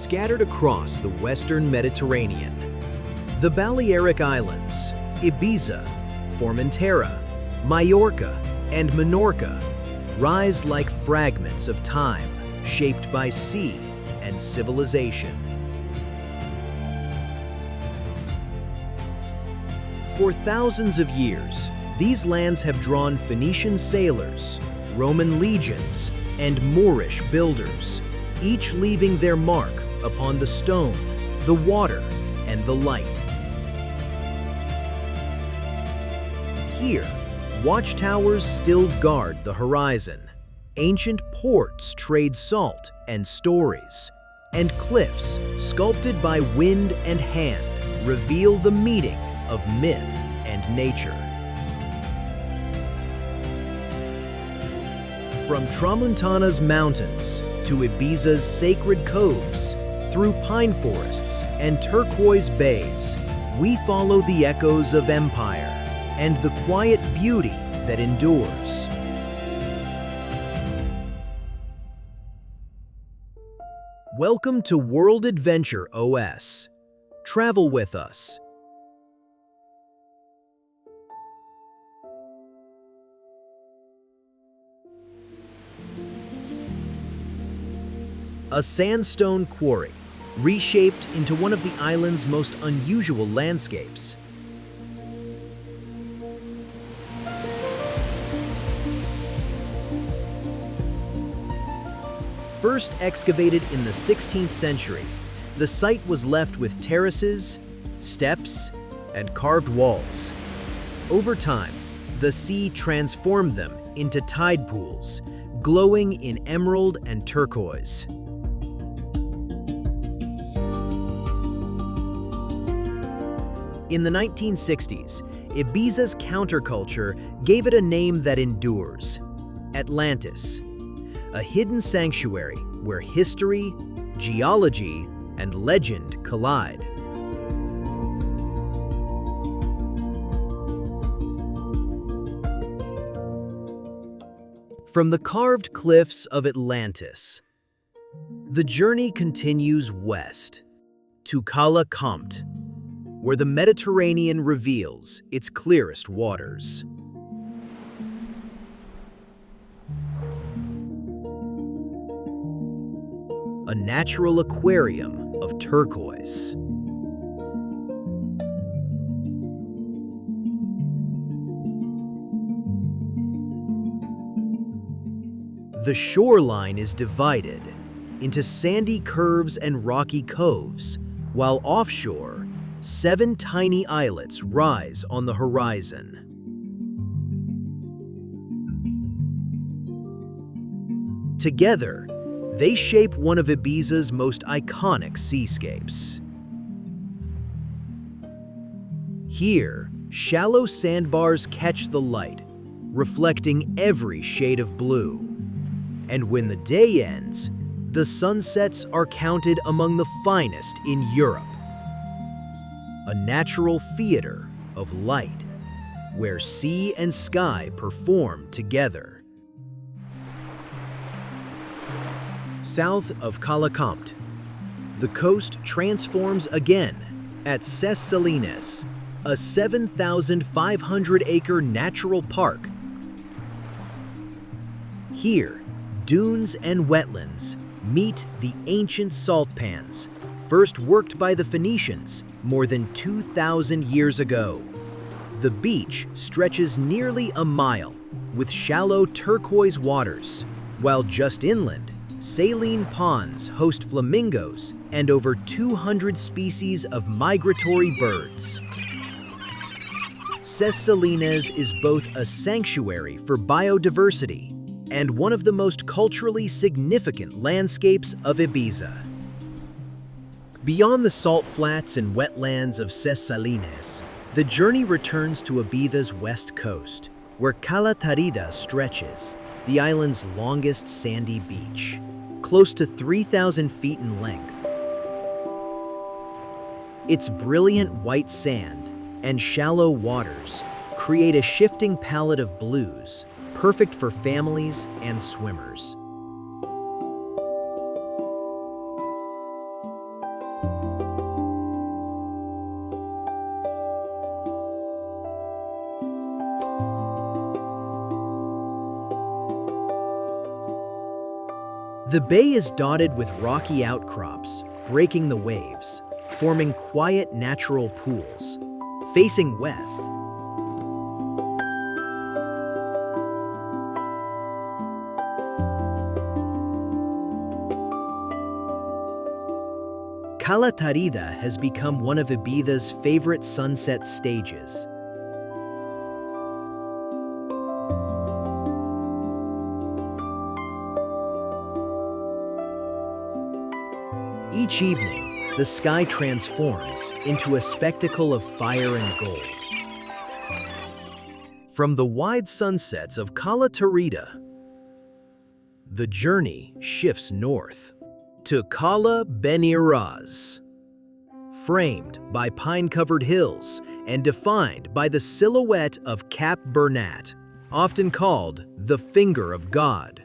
scattered across the western Mediterranean. The Balearic Islands, Ibiza, Formentera, Mallorca, and Menorca rise like fragments of time shaped by sea and civilization. For thousands of years, these lands have drawn Phoenician sailors, Roman legions, and Moorish builders, each leaving their mark upon the stone, the water, and the light. Here, watchtowers still guard the horizon, ancient ports trade salt and stories, and cliffs sculpted by wind and hand reveal the meeting of myth and nature. From Tramuntana's mountains to Ibiza's sacred coves, through pine forests and turquoise bays, we follow the echoes of empire and the quiet beauty that endures. Welcome to World Adventure OS. Travel with us. A sandstone quarry, reshaped into one of the island's most unusual landscapes. First excavated in the 16th century, the site was left with terraces, steps, and carved walls. Over time, the sea transformed them into tide pools, glowing in emerald and turquoise. In the 1960s, Ibiza's counterculture gave it a name that endures: Atlantis, a hidden sanctuary where history, geology, and legend collide. From the carved cliffs of Atlantis, the journey continues west to Cala Comte, where the Mediterranean reveals its clearest waters. A natural aquarium of turquoise. The shoreline is divided into sandy curves and rocky coves, while offshore, 7 tiny islets rise on the horizon. Together, they shape one of Ibiza's most iconic seascapes. Here, shallow sandbars catch the light, reflecting every shade of blue. And when the day ends, the sunsets are counted among the finest in Europe. A natural theater of light, where sea and sky perform together. South of Cala Comte, the coast transforms again at Ses Illetes, a 7,500-acre natural park. Here, dunes and wetlands meet the ancient salt pans, first worked by the Phoenicians more than 2,000 years ago. The beach stretches nearly a mile with shallow turquoise waters, while just inland, saline ponds host flamingos and over 200 species of migratory birds. Ses Illetes is both a sanctuary for biodiversity and one of the most culturally significant landscapes of Ibiza. Beyond the salt flats and wetlands of Ses Illetes, the journey returns to Ibiza's west coast, where Cala stretches, the island's longest sandy beach, close to 3,000 feet in length. Its brilliant white sand and shallow waters create a shifting palette of blues, perfect for families and swimmers. The bay is dotted with rocky outcrops, breaking the waves, forming quiet natural pools. Facing west, Cala has become one of Ibiza's favorite sunset stages. Each evening, the sky transforms into a spectacle of fire and gold. From the wide sunsets of Cala the journey shifts north to Cala Benirràs, framed by pine-covered hills and defined by the silhouette of Cap Bernat, often called the Finger of God.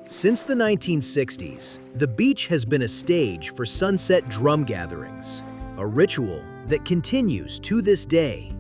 Since the 1960s, the beach has been a stage for sunset drum gatherings, a ritual that continues to this day.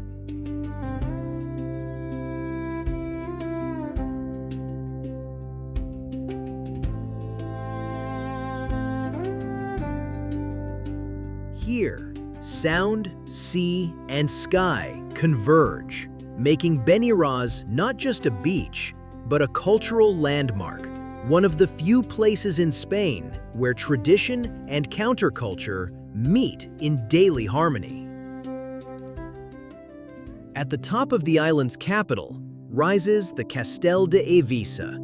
Here, sound, sea, and sky converge, making Benirràs not just a beach, but a cultural landmark, one of the few places in Spain where tradition and counterculture meet in daily harmony. At the top of the island's capital rises the Castell de Ibiza,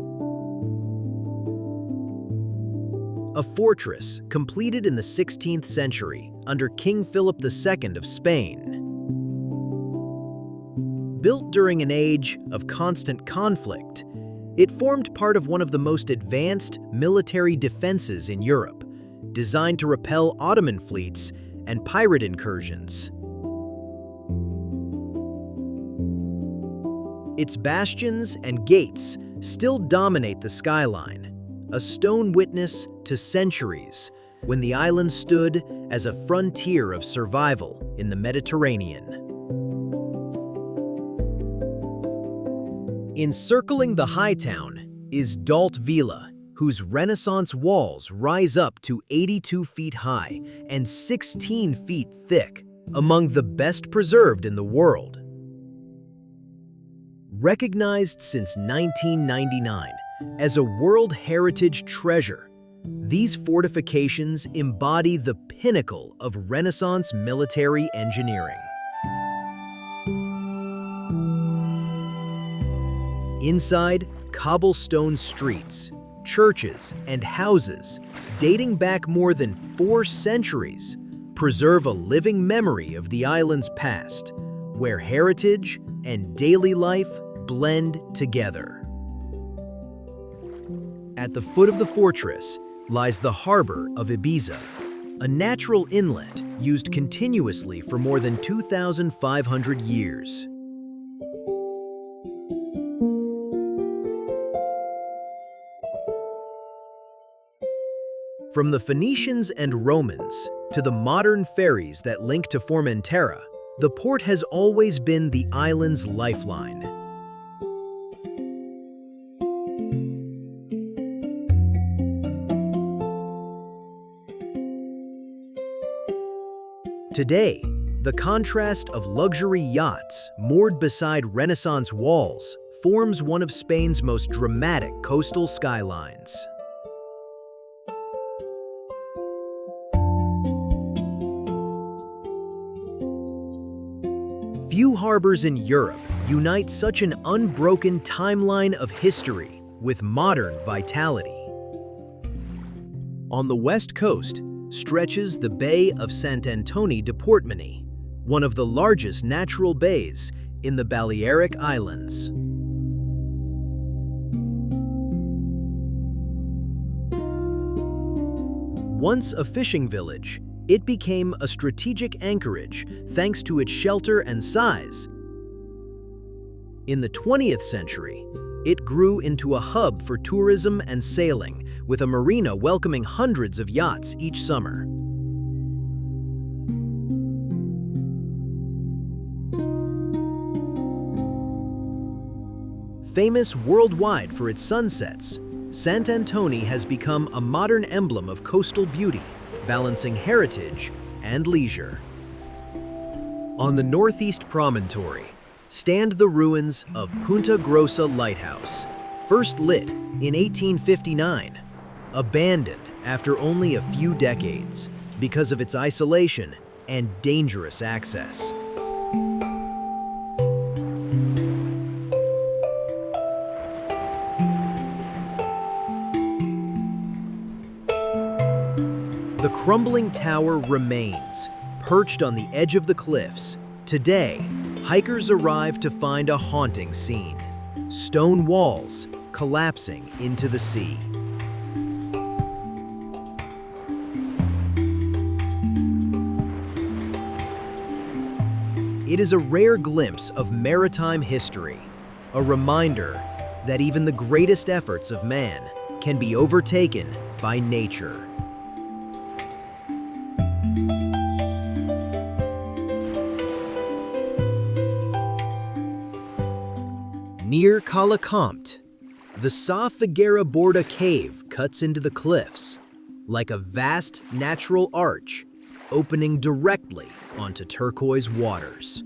a fortress completed in the 16th century under King Philip II of Spain. Built during an age of constant conflict, it formed part of one of the most advanced military defenses in Europe, designed to repel Ottoman fleets and pirate incursions. Its bastions and gates still dominate the skyline, a stone witness to centuries when the island stood as a frontier of survival in the Mediterranean. Encircling the high town is Dalt Vila, whose Renaissance walls rise up to 82 feet high and 16 feet thick, among the best preserved in the world. Recognized since 1999 as a World Heritage Treasure, these fortifications embody the pinnacle of Renaissance military engineering. Inside, cobblestone streets, churches, and houses dating back more than 4 centuries preserve a living memory of the island's past, where heritage and daily life blend together. At the foot of the fortress lies the harbor of Ibiza, a natural inlet used continuously for more than 2,500 years. From the Phoenicians and Romans to the modern ferries that link to Formentera, the port has always been the island's lifeline. Today, the contrast of luxury yachts moored beside Renaissance walls forms one of Spain's most dramatic coastal skylines. Few harbors in Europe unite such an unbroken timeline of history with modern vitality. On the west coast stretches the Bay of Sant Antoni de Portmany, one of the largest natural bays in the Balearic Islands. Once a fishing village, it became a strategic anchorage thanks to its shelter and size. In the 20th century, it grew into a hub for tourism and sailing, with a marina welcoming hundreds of yachts each summer. Famous worldwide for its sunsets, Sant Antoni has become a modern emblem of coastal beauty, balancing heritage and leisure. On the northeast promontory stand the ruins of Punta Grossa Lighthouse, first lit in 1859, abandoned after only a few decades because of its isolation and dangerous access. The crumbling tower remains, perched on the edge of the cliffs. Today, hikers arrive to find a haunting scene: stone walls collapsing into the sea. It is a rare glimpse of maritime history, a reminder that even the greatest efforts of man can be overtaken by nature. Near Cala Comte, the Sa Figuera Borda cave cuts into the cliffs like a vast natural arch opening directly onto turquoise waters.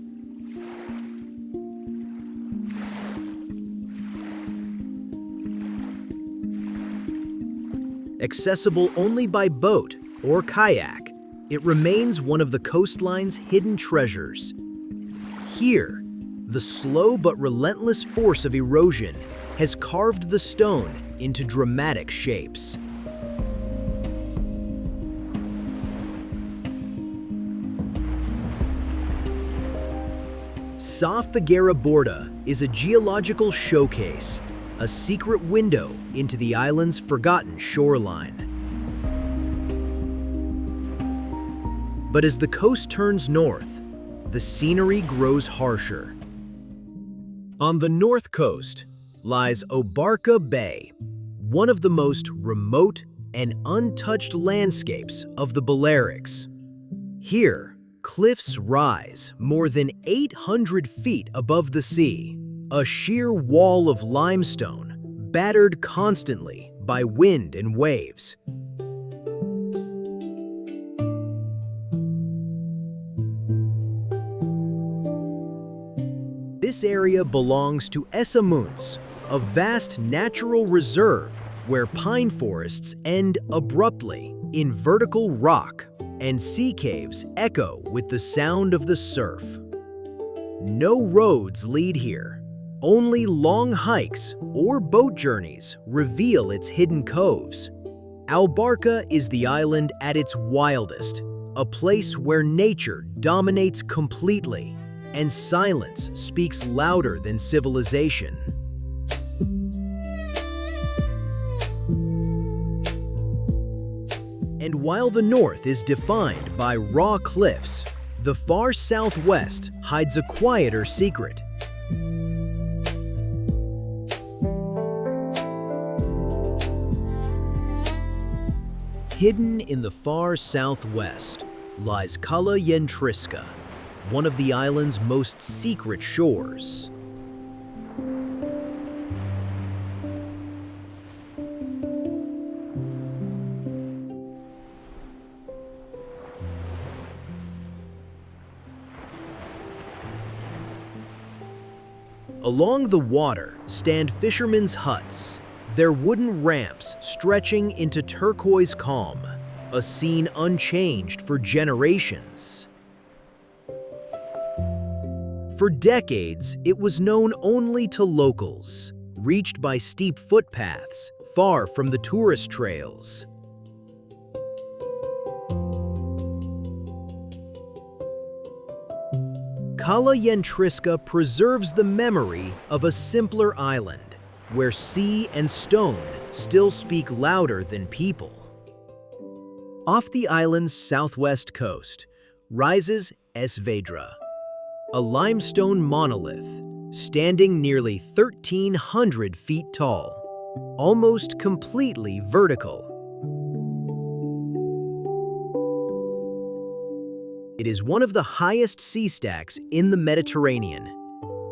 Accessible only by boat or kayak, it remains one of the coastline's hidden treasures. Here, the slow but relentless force of erosion has carved the stone into dramatic shapes. Sa Figuera Borda is a geological showcase, a secret window into the island's forgotten shoreline. But as the coast turns north, the scenery grows harsher. On the north coast lies Obarca Bay, one of the most remote and untouched landscapes of the Balearics. Here, cliffs rise more than 800 feet above the sea, a sheer wall of limestone battered constantly by wind and waves. This area belongs to Esamunts, a vast natural reserve where pine forests end abruptly in vertical rock and sea caves echo with the sound of the surf. No roads lead here. Only long hikes or boat journeys reveal its hidden coves. Albarca is the island at its wildest, a place where nature dominates completely and silence speaks louder than civilization. And while the north is defined by raw cliffs, the far southwest hides a quieter secret. Hidden in the far southwest lies Cala Comte, one of the island's most secret shores. Along the water stand fishermen's huts, their wooden ramps stretching into turquoise calm, a scene unchanged for generations. For decades, it was known only to locals, reached by steep footpaths far from the tourist trails. Cala Comte preserves the memory of a simpler island, where sea and stone still speak louder than people. Off the island's southwest coast rises Vedrà, a limestone monolith standing nearly 1,300 feet tall, almost completely vertical. It is one of the highest sea stacks in the Mediterranean,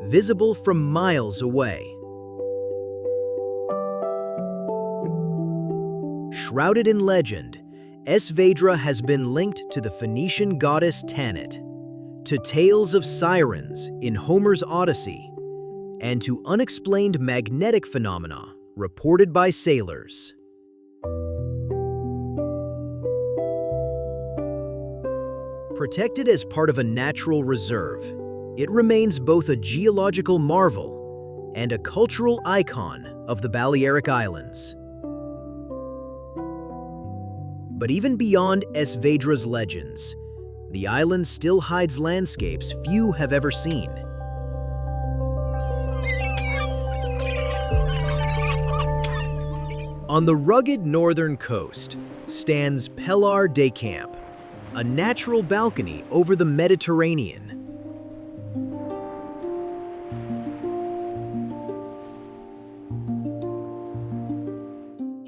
visible from miles away. Shrouded in legend, Vedrà has been linked to the Phoenician goddess Tanit, to tales of sirens in Homer's Odyssey, and to unexplained magnetic phenomena reported by sailors. Protected as part of a natural reserve, it remains both a geological marvel and a cultural icon of the Balearic Islands. But even beyond Vedra's legends, the island still hides landscapes few have ever seen. On the rugged northern coast stands Balearic Camp, a natural balcony over the Mediterranean.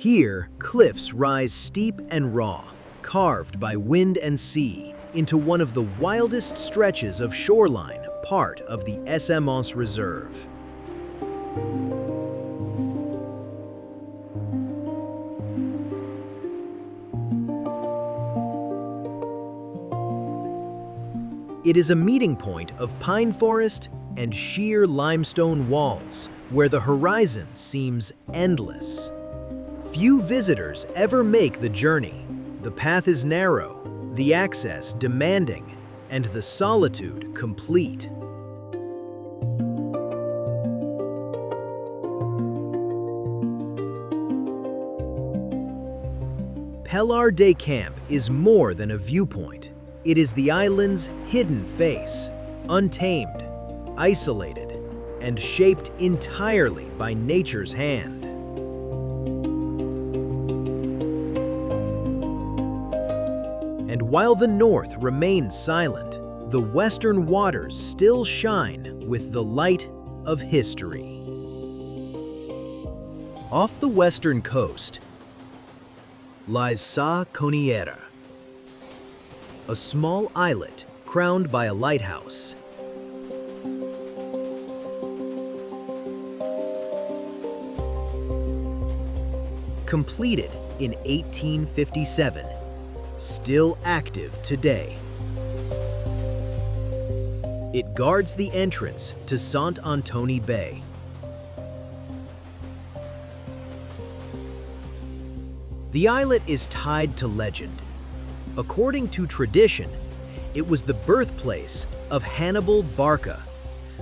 Here, cliffs rise steep and raw, carved by wind and sea into one of the wildest stretches of shoreline, part of the Semence Reserve. It is a meeting point of pine forest and sheer limestone walls where the horizon seems endless. Few visitors ever make the journey. The path is narrow, the access demanding, and the solitude complete. Balearic Camp is more than a viewpoint. It is the island's hidden face, untamed, isolated, and shaped entirely by nature's hand. And while the north remains silent, the western waters still shine with the light of history. Off the western coast lies Sa Conillera, a small islet crowned by a lighthouse. Completed in 1857, still active today. It guards the entrance to Sant Antoni Bay. The islet is tied to legend. According to tradition, it was the birthplace of Hannibal Barca,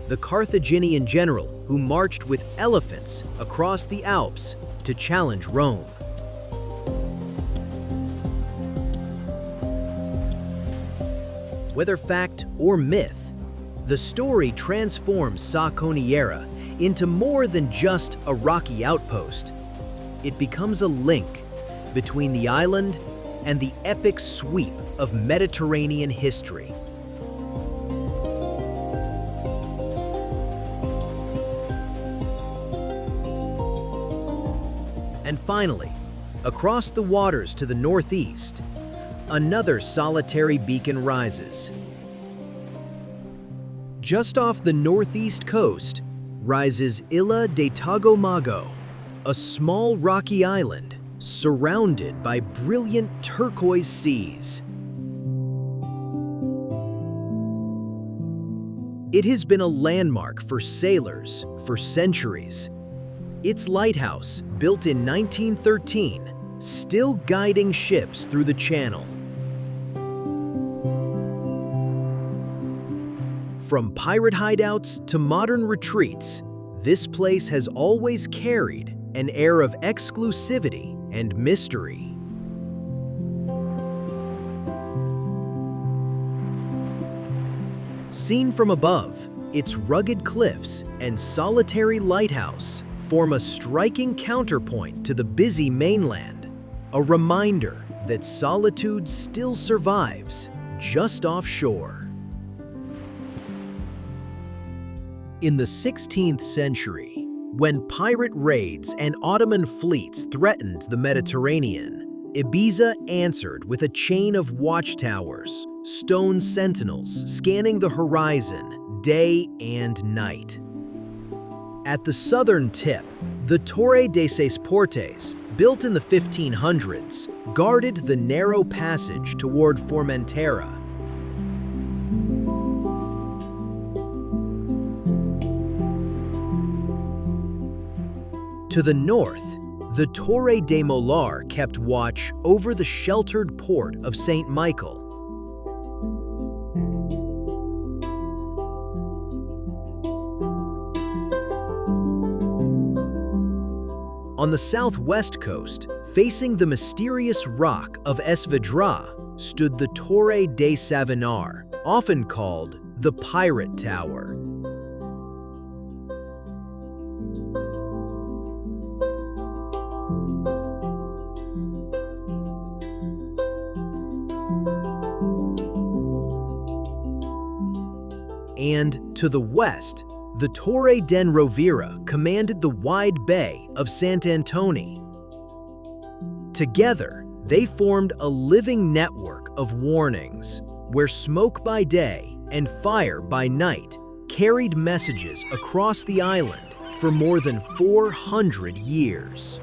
the Carthaginian general who marched with elephants across the Alps to challenge Rome. Whether fact or myth, the story transforms Sa Conillera into more than just a rocky outpost. It becomes a link between the island and the epic sweep of Mediterranean history. And finally, across the waters to the northeast, another solitary beacon rises. Just off the northeast coast rises Ilha de Tagomago, a small rocky island surrounded by brilliant turquoise seas. It has been a landmark for sailors for centuries. Its lighthouse, built in 1913, still guiding ships through the channel. From pirate hideouts to modern retreats, this place has always carried an air of exclusivity and mystery. Seen from above, its rugged cliffs and solitary lighthouse form a striking counterpoint to the busy mainland, a reminder that solitude still survives just offshore. In the 16th century, when pirate raids and Ottoman fleets threatened the Mediterranean, Ibiza answered with a chain of watchtowers, stone sentinels scanning the horizon day and night. At the southern tip, the Torre de Ses Portes built in the 1500s, guarded the narrow passage toward Formentera. To the north, the Torre de Mollar kept watch over the sheltered port of St. Michael. On the southwest coast, facing the mysterious rock of Es Vedrà, stood the Torre de Savinar, often called the Pirate Tower. And to the west, the Torre den Rovira commanded the wide bay of Sant Antoni. Together, they formed a living network of warnings, where smoke by day and fire by night carried messages across the island for more than 400 years.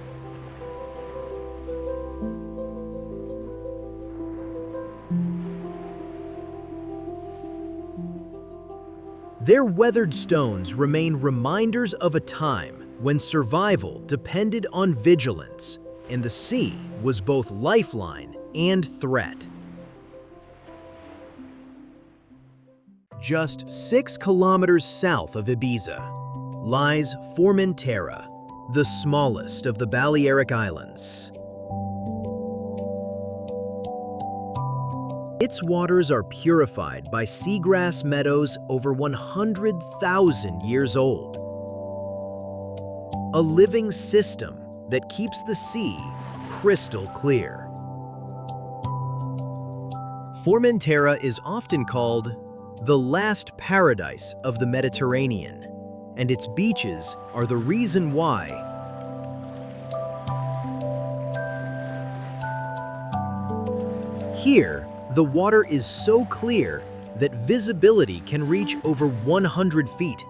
Their weathered stones remain reminders of a time when survival depended on vigilance, and the sea was both lifeline and threat. Just 6 kilometers south of Ibiza lies Formentera, the smallest of the Balearic Islands. Its waters are purified by seagrass meadows over 100,000 years old. A living system that keeps the sea crystal clear. Formentera is often called the last paradise of the Mediterranean, and its beaches are the reason why. Here, the water is so clear that visibility can reach over 100 feet,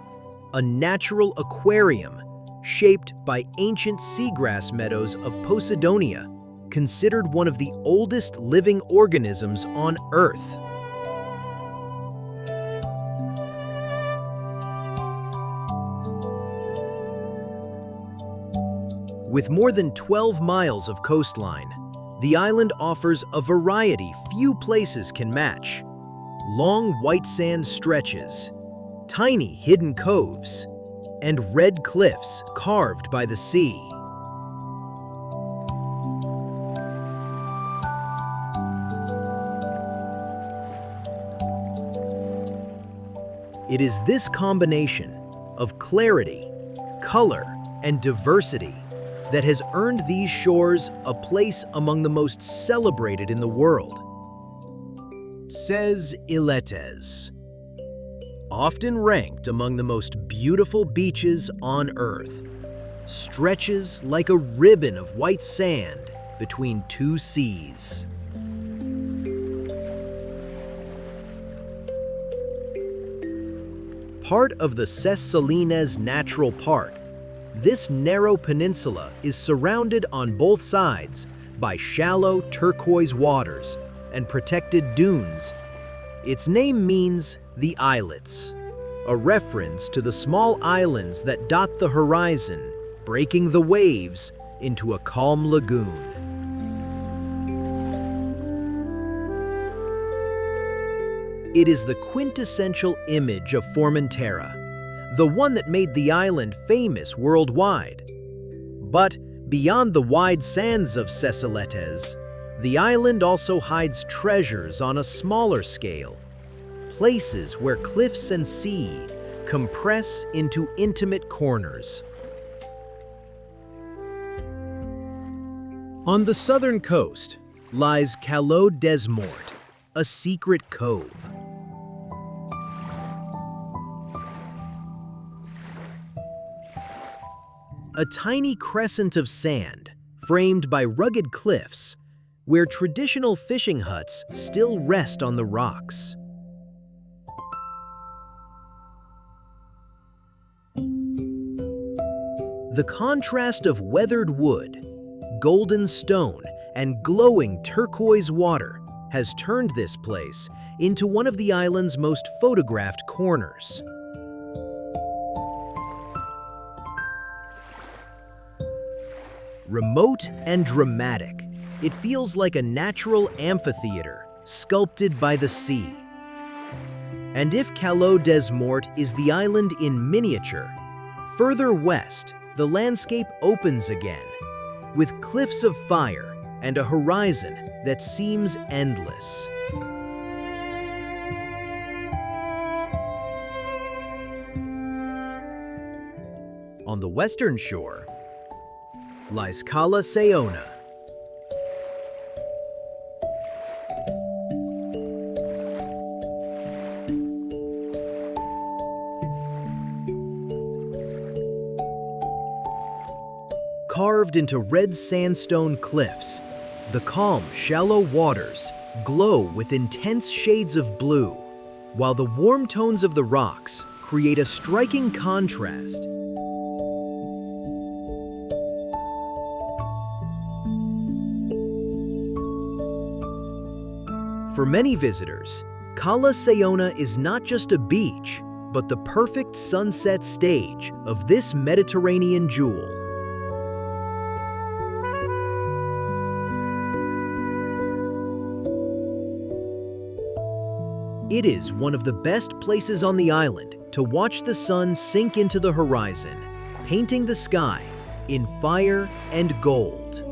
a natural aquarium shaped by ancient seagrass meadows of Posidonia, considered one of the oldest living organisms on Earth. With more than 12 miles of coastline, the island offers a variety few places can match. Long white sand stretches, tiny hidden coves, and red cliffs carved by the sea. It is this combination of clarity, color, and diversity that has earned these shores a place among the most celebrated in the world. Ses Illetes, often ranked among the most beautiful beaches on Earth, stretches like a ribbon of white sand between two seas. Part of the Ses Illetes Natural Park, this narrow peninsula is surrounded on both sides by shallow turquoise waters and protected dunes. Its name means the islets, a reference to the small islands that dot the horizon, breaking the waves into a calm lagoon. It is the quintessential image of Formentera, the one that made the island famous worldwide. But beyond the wide sands of Ses Illetes, the island also hides treasures on a smaller scale, places where cliffs and sea compress into intimate corners. On the southern coast lies Cala Comte, a secret cove. A tiny crescent of sand, framed by rugged cliffs, where traditional fishing huts still rest on the rocks. The contrast of weathered wood, golden stone and glowing turquoise water has turned this place into one of the island's most photographed corners. Remote and dramatic, it feels like a natural amphitheater sculpted by the sea. And if Cala des Morts is the island in miniature, further west, the landscape opens again, with cliffs of fire and a horizon that seems endless. On the western shore lies Cala Saona. Carved into red sandstone cliffs, the calm, shallow waters glow with intense shades of blue, while the warm tones of the rocks create a striking contrast. For many visitors, Cala Saona is not just a beach, but the perfect sunset stage of this Mediterranean jewel. It is one of the best places on the island to watch the sun sink into the horizon, painting the sky in fire and gold.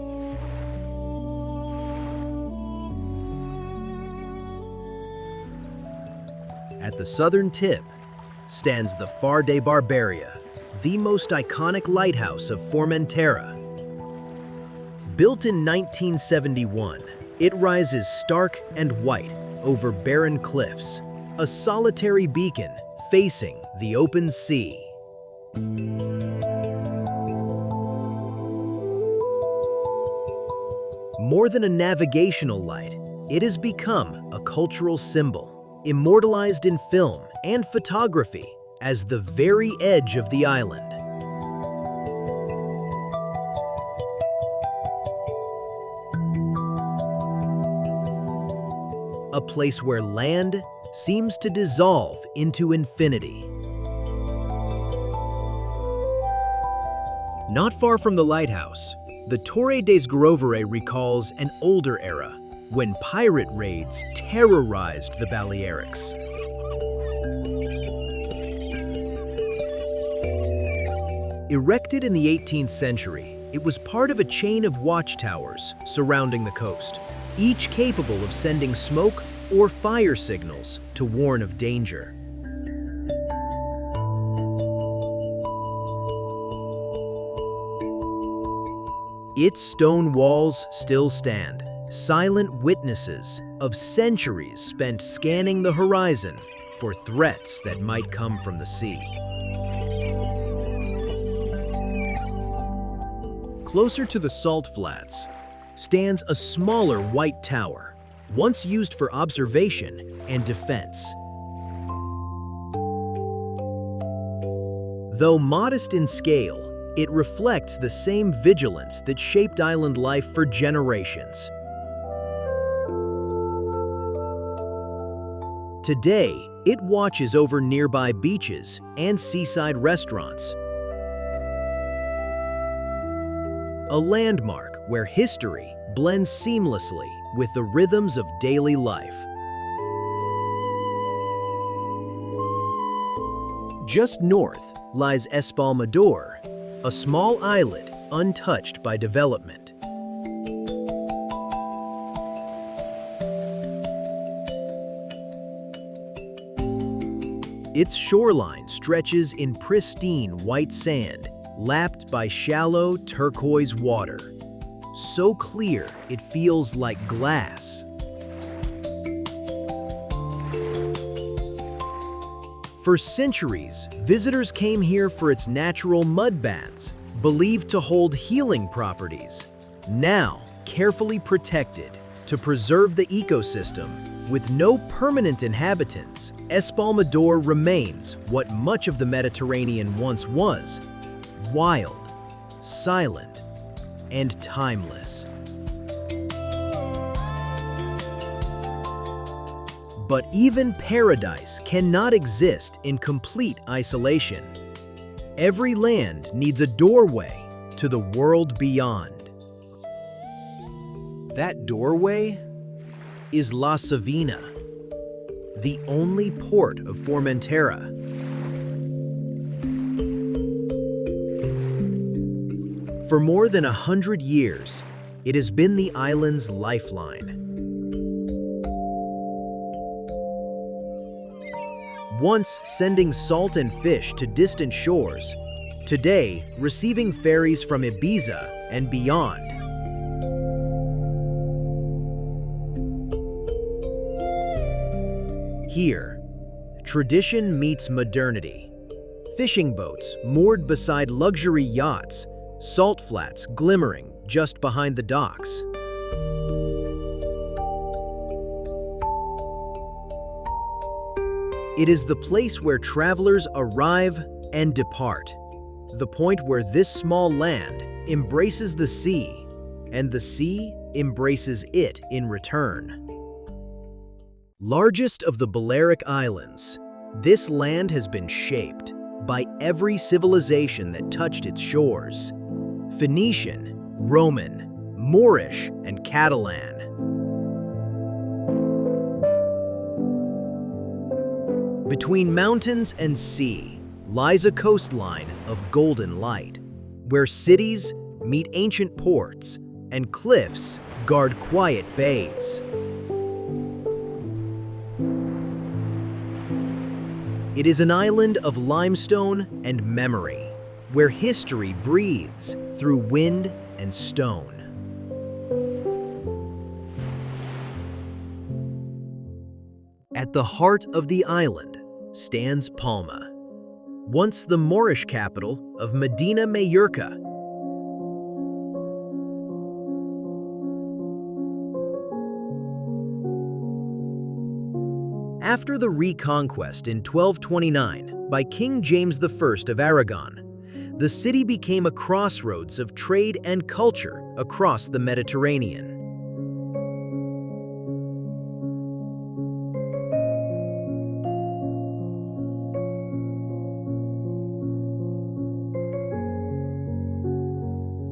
At the southern tip stands the Far de Barbaria, the most iconic lighthouse of Formentera. Built in 1971, it rises stark and white over barren cliffs, a solitary beacon facing the open sea. More than a navigational light, it has become a cultural symbol, immortalized in film and photography as the very edge of the island. A place where land seems to dissolve into infinity. Not far from the lighthouse, the Torre des Grovere recalls an older era when pirate raids terrorized the Balearics. Erected in the 18th century, it was part of a chain of watchtowers surrounding the coast, each capable of sending smoke or fire signals to warn of danger. Its stone walls still stand, silent witnesses of centuries spent scanning the horizon for threats that might come from the sea. Closer to the salt flats stands a smaller white tower, once used for observation and defense. Though modest in scale, it reflects the same vigilance that shaped island life for generations. Today, it watches over nearby beaches and seaside restaurants. A landmark where history blends seamlessly with the rhythms of daily life. Just north lies Espalmador, a small islet untouched by development. Its shoreline stretches in pristine white sand, lapped by shallow turquoise water. So clear, it feels like glass. For centuries, visitors came here for its natural mud baths, believed to hold healing properties. Now, carefully protected to preserve the ecosystem, with no permanent inhabitants, Espalmador remains what much of the Mediterranean once was: wild, silent, and timeless. But even paradise cannot exist in complete isolation. Every land needs a doorway to the world beyond. That doorway is La Savina, the only port of Formentera. For more than 100 years, it has been the island's lifeline. Once sending salt and fish to distant shores, today receiving ferries from Ibiza and beyond. Here, tradition meets modernity. Fishing boats moored beside luxury yachts, salt flats glimmering just behind the docks. It is the place where travelers arrive and depart, the point where this small land embraces the sea, and the sea embraces it in return. Largest of the Balearic Islands, this land has been shaped by every civilization that touched its shores: Phoenician, Roman, Moorish, and Catalan. Between mountains and sea lies a coastline of golden light, where cities meet ancient ports and cliffs guard quiet bays. It is an island of limestone and memory, where history breathes through wind and stone. At the heart of the island stands Palma, once the Moorish capital of Medina Mallorca. After the reconquest in 1229 by King James I of Aragon, the city became a crossroads of trade and culture across the Mediterranean.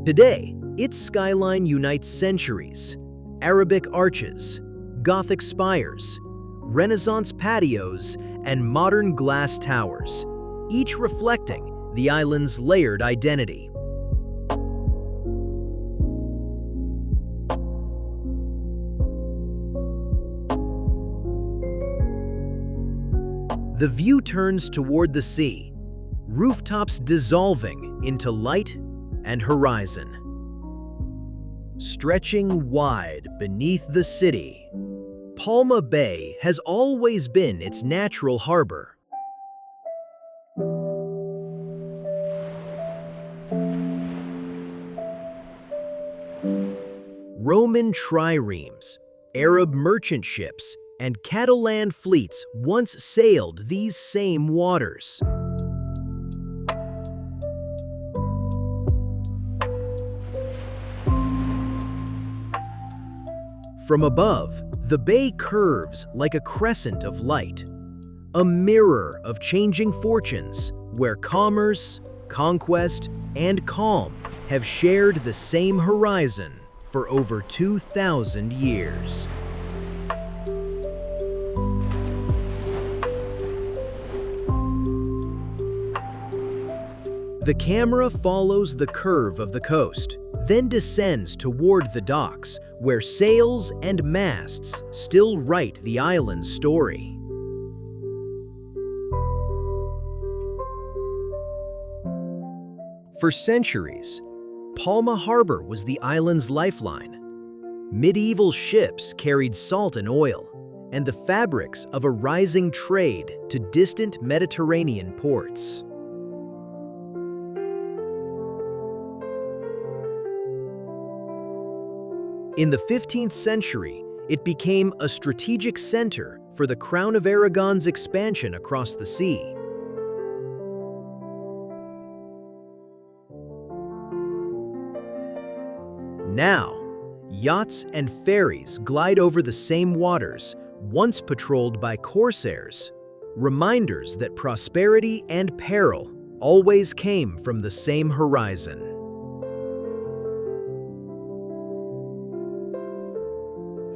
Today, its skyline unites centuries, Arabic arches, Gothic spires, Renaissance patios, and modern glass towers, each reflecting the island's layered identity. The view turns toward the sea, rooftops dissolving into light and horizon. Stretching wide beneath the city, Palma Bay has always been its natural harbor. Roman triremes, Arab merchant ships, and Catalan fleets once sailed these same waters. From above, the bay curves like a crescent of light, a mirror of changing fortunes where commerce, conquest, and calm have shared the same horizon for over 2,000 years. The camera follows the curve of the coast, then descends toward the docks, where sails and masts still write the island's story. For centuries, Palma Harbor was the island's lifeline. Medieval ships carried salt and oil, and the fabrics of a rising trade to distant Mediterranean ports. In the 15th century, it became a strategic center for the Crown of Aragon's expansion across the sea. Now, yachts and ferries glide over the same waters once patrolled by corsairs, reminders that prosperity and peril always came from the same horizon.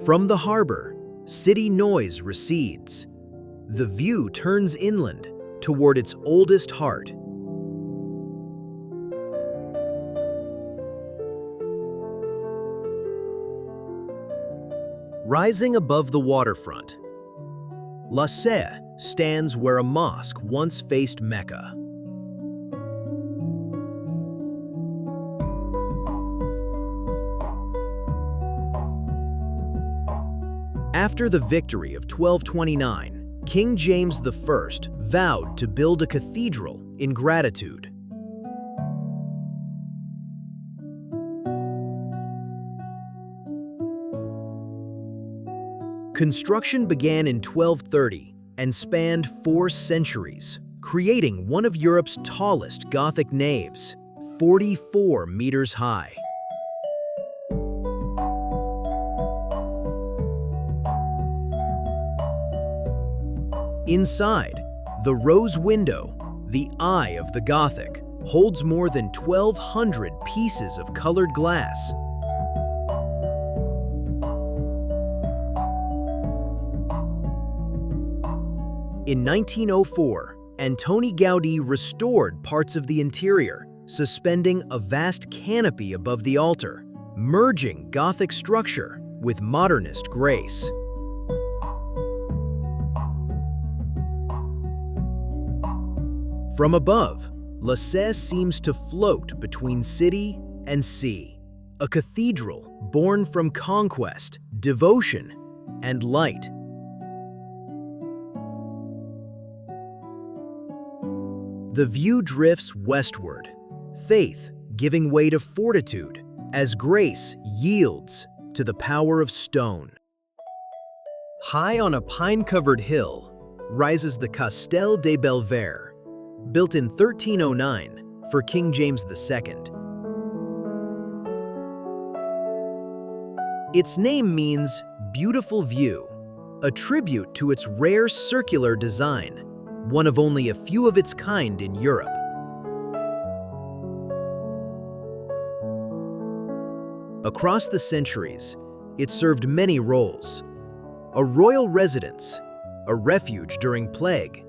From the harbor, city noise recedes. The view turns inland toward its oldest heart. Rising above the waterfront, Ses stands where a mosque once faced Mecca. After the victory of 1229, King James I vowed to build a cathedral in gratitude. Construction began in 1230 and spanned 4 centuries, creating one of Europe's tallest Gothic naves, 44 meters high. Inside, the rose window, the eye of the Gothic, holds more than 1,200 pieces of colored glass. In 1904, Antoni Gaudí restored parts of the interior, suspending a vast canopy above the altar, merging Gothic structure with modernist grace. From above, Ses seems to float between city and sea, a cathedral born from conquest, devotion, and light. The view drifts westward, faith giving way to fortitude as grace yields to the power of stone. High on a pine-covered hill rises the Castel de Belver, built in 1309 for King James II. Its name means beautiful view, a tribute to its rare circular design, one of only a few of its kind in Europe. Across the centuries, it served many roles: a royal residence, a refuge during plague,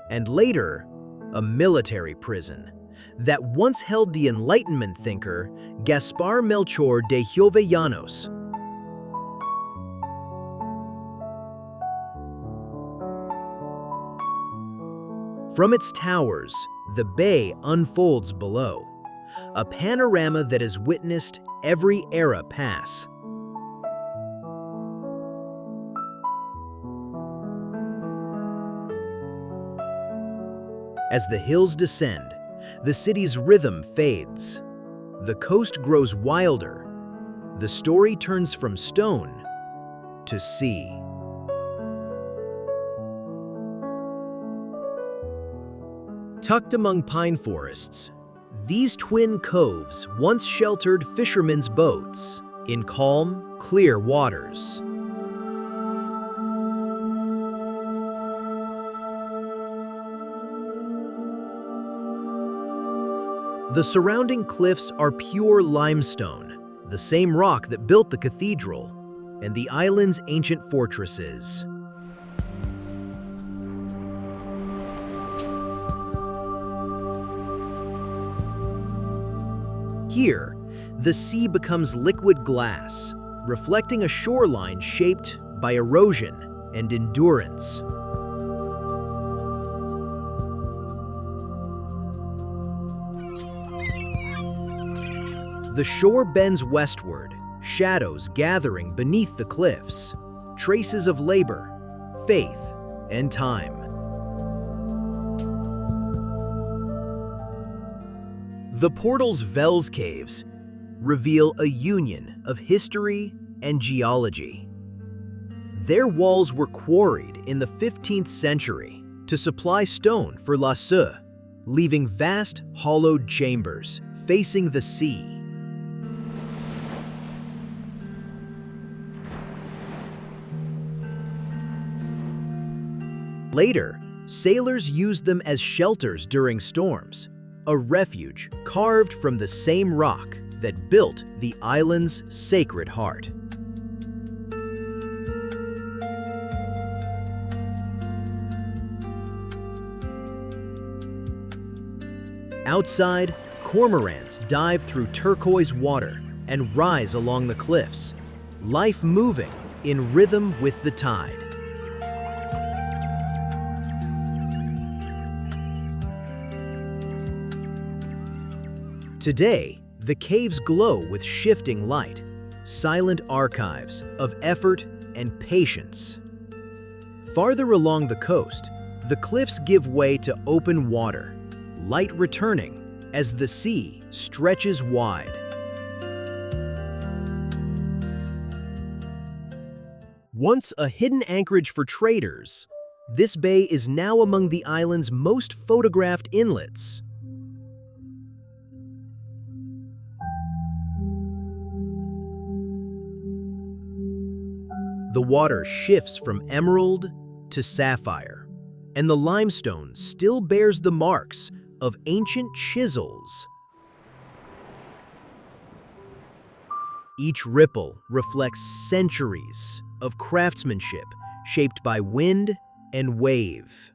and later, a military prison that once held the Enlightenment thinker Gaspar Melchor de Jovellanos. From its towers, the bay unfolds below, a panorama that has witnessed every era pass. As the hills descend, the city's rhythm fades. The coast grows wilder. The story turns from stone to sea. Tucked among pine forests, these twin coves once sheltered fishermen's boats in calm, clear waters. The surrounding cliffs are pure limestone, the same rock that built the cathedral and the island's ancient fortresses. Here, the sea becomes liquid glass, reflecting a shoreline shaped by erosion and endurance. The shore bends westward, shadows gathering beneath the cliffs, traces of labor, faith, and time. The portal's Vels caves reveal a union of history and geology. Their walls were quarried in the 15th century to supply stone for Ses, leaving vast hollowed chambers facing the sea. Later, sailors used them as shelters during storms, a refuge carved from the same rock that built the island's Sacred Heart. Outside, cormorants dive through turquoise water and rise along the cliffs, life moving in rhythm with the tide. Today, the caves glow with shifting light, silent archives of effort and patience. Farther along the coast, the cliffs give way to open water, light returning as the sea stretches wide. Once a hidden anchorage for traders, this bay is now among the island's most photographed inlets. The water shifts from emerald to sapphire, and the limestone still bears the marks of ancient chisels. Each ripple reflects centuries of craftsmanship shaped by wind and wave.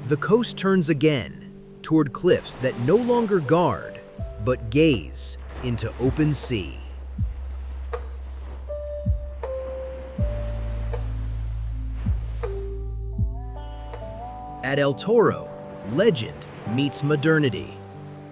The coast turns again toward cliffs that no longer guard, but gaze into open sea. At El Toro, legend meets modernity.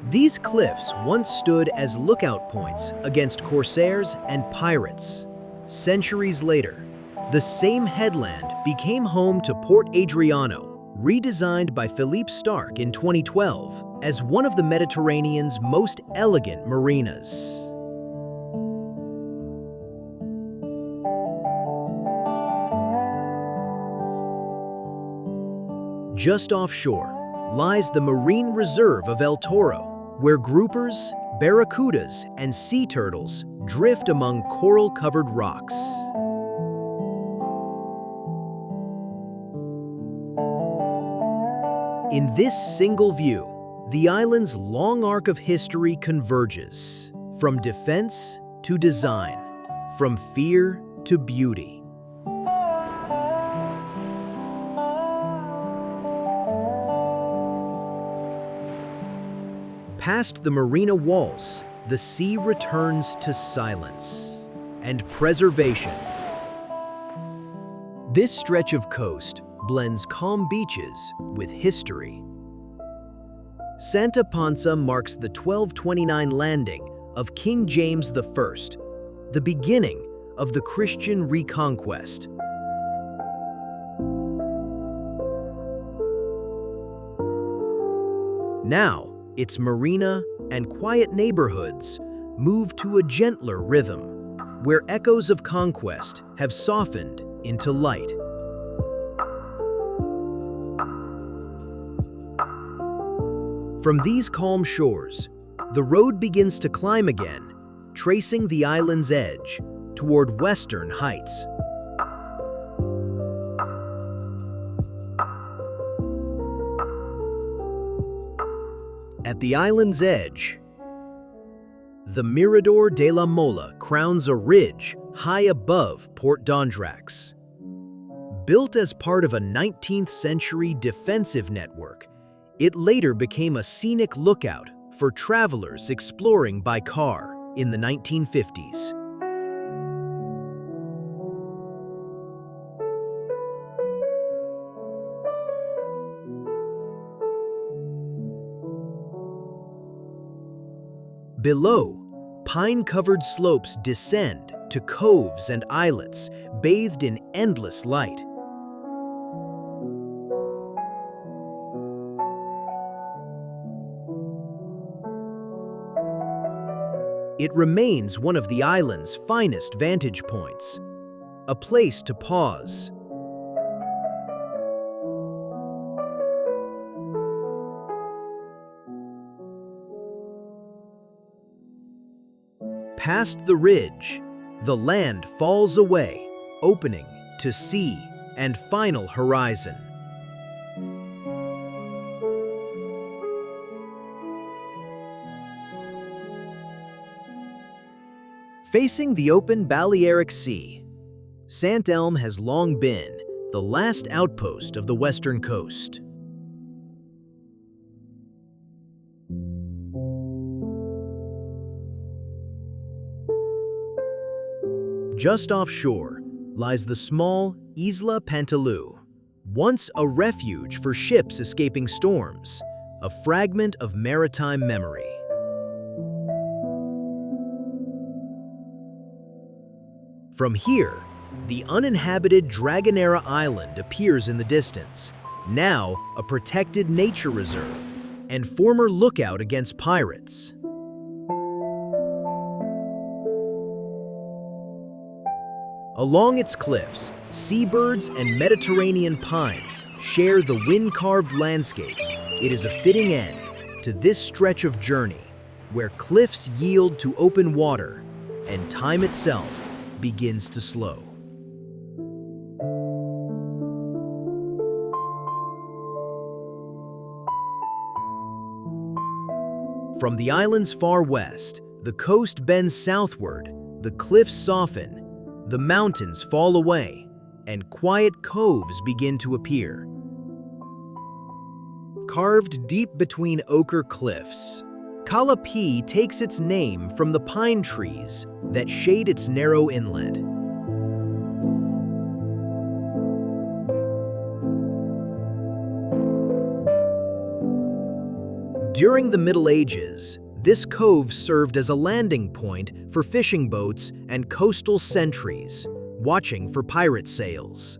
These cliffs once stood as lookout points against corsairs and pirates. Centuries later, the same headland became home to Port Adriano, redesigned by Philippe Starck in 2012 as one of the Mediterranean's most elegant marinas. Just offshore lies the Marine Reserve of El Toro, where groupers, barracudas, and sea turtles drift among coral-covered rocks. In this single view, the island's long arc of history converges, from defense to design, from fear to beauty. Past the marina walls, the sea returns to silence and preservation. This stretch of coast blends calm beaches with history. Santa Ponsa marks the 1229 landing of King James I, the beginning of the Christian reconquest. Now, its marina and quiet neighborhoods move to a gentler rhythm, where echoes of conquest have softened into light. From these calm shores, the road begins to climb again, tracing the island's edge toward western heights. At the island's edge, the Mirador de la Mola crowns a ridge high above Port d'Andrax. Built as part of a 19th century defensive network, it later became a scenic lookout for travelers exploring by car in the 1950s. Below, pine-covered slopes descend to coves and islets bathed in endless light. It remains one of the island's finest vantage points, a place to pause. Past the ridge, the land falls away, opening to sea and final horizon. Facing the open Balearic Sea, Sant Elm has long been the last outpost of the western coast. Just offshore lies the small Isla Pantaloo, once a refuge for ships escaping storms, a fragment of maritime memory. From here, the uninhabited Dragonera Island appears in the distance, now a protected nature reserve and former lookout against pirates. Along its cliffs, seabirds and Mediterranean pines share the wind-carved landscape. It is a fitting end to this stretch of journey, where cliffs yield to open water and time itself begins to slow. From the island's far west, the coast bends southward, the cliffs soften, the mountains fall away, and quiet coves begin to appear. Carved deep between ochre cliffs, Cala Comte takes its name from the pine trees that shade its narrow inlet. During the Middle Ages, this cove served as a landing point for fishing boats and coastal sentries, watching for pirate sails.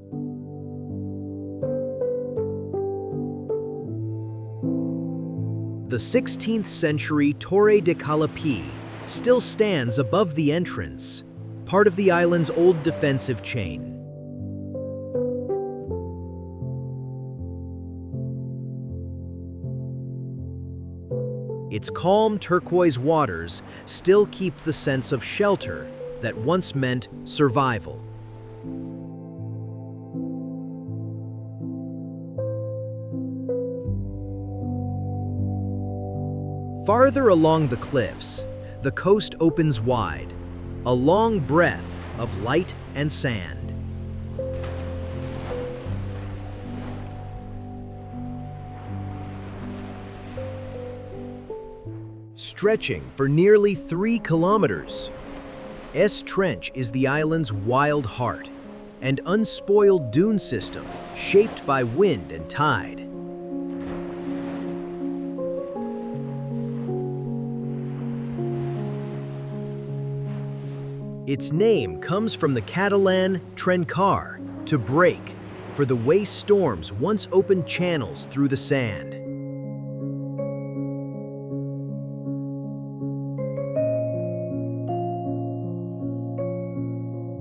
The 16th century Torre de Cala Comte still stands above the entrance, part of the island's old defensive chain. Its calm turquoise waters still keep the sense of shelter that once meant survival. Farther along the cliffs, the coast opens wide, a long breadth of light and sand. Stretching for nearly 3 kilometers, S Trench is the island's wild heart, an unspoiled dune system shaped by wind and tide. Its name comes from the Catalan trencar, to break, for the way storms once opened channels through the sand.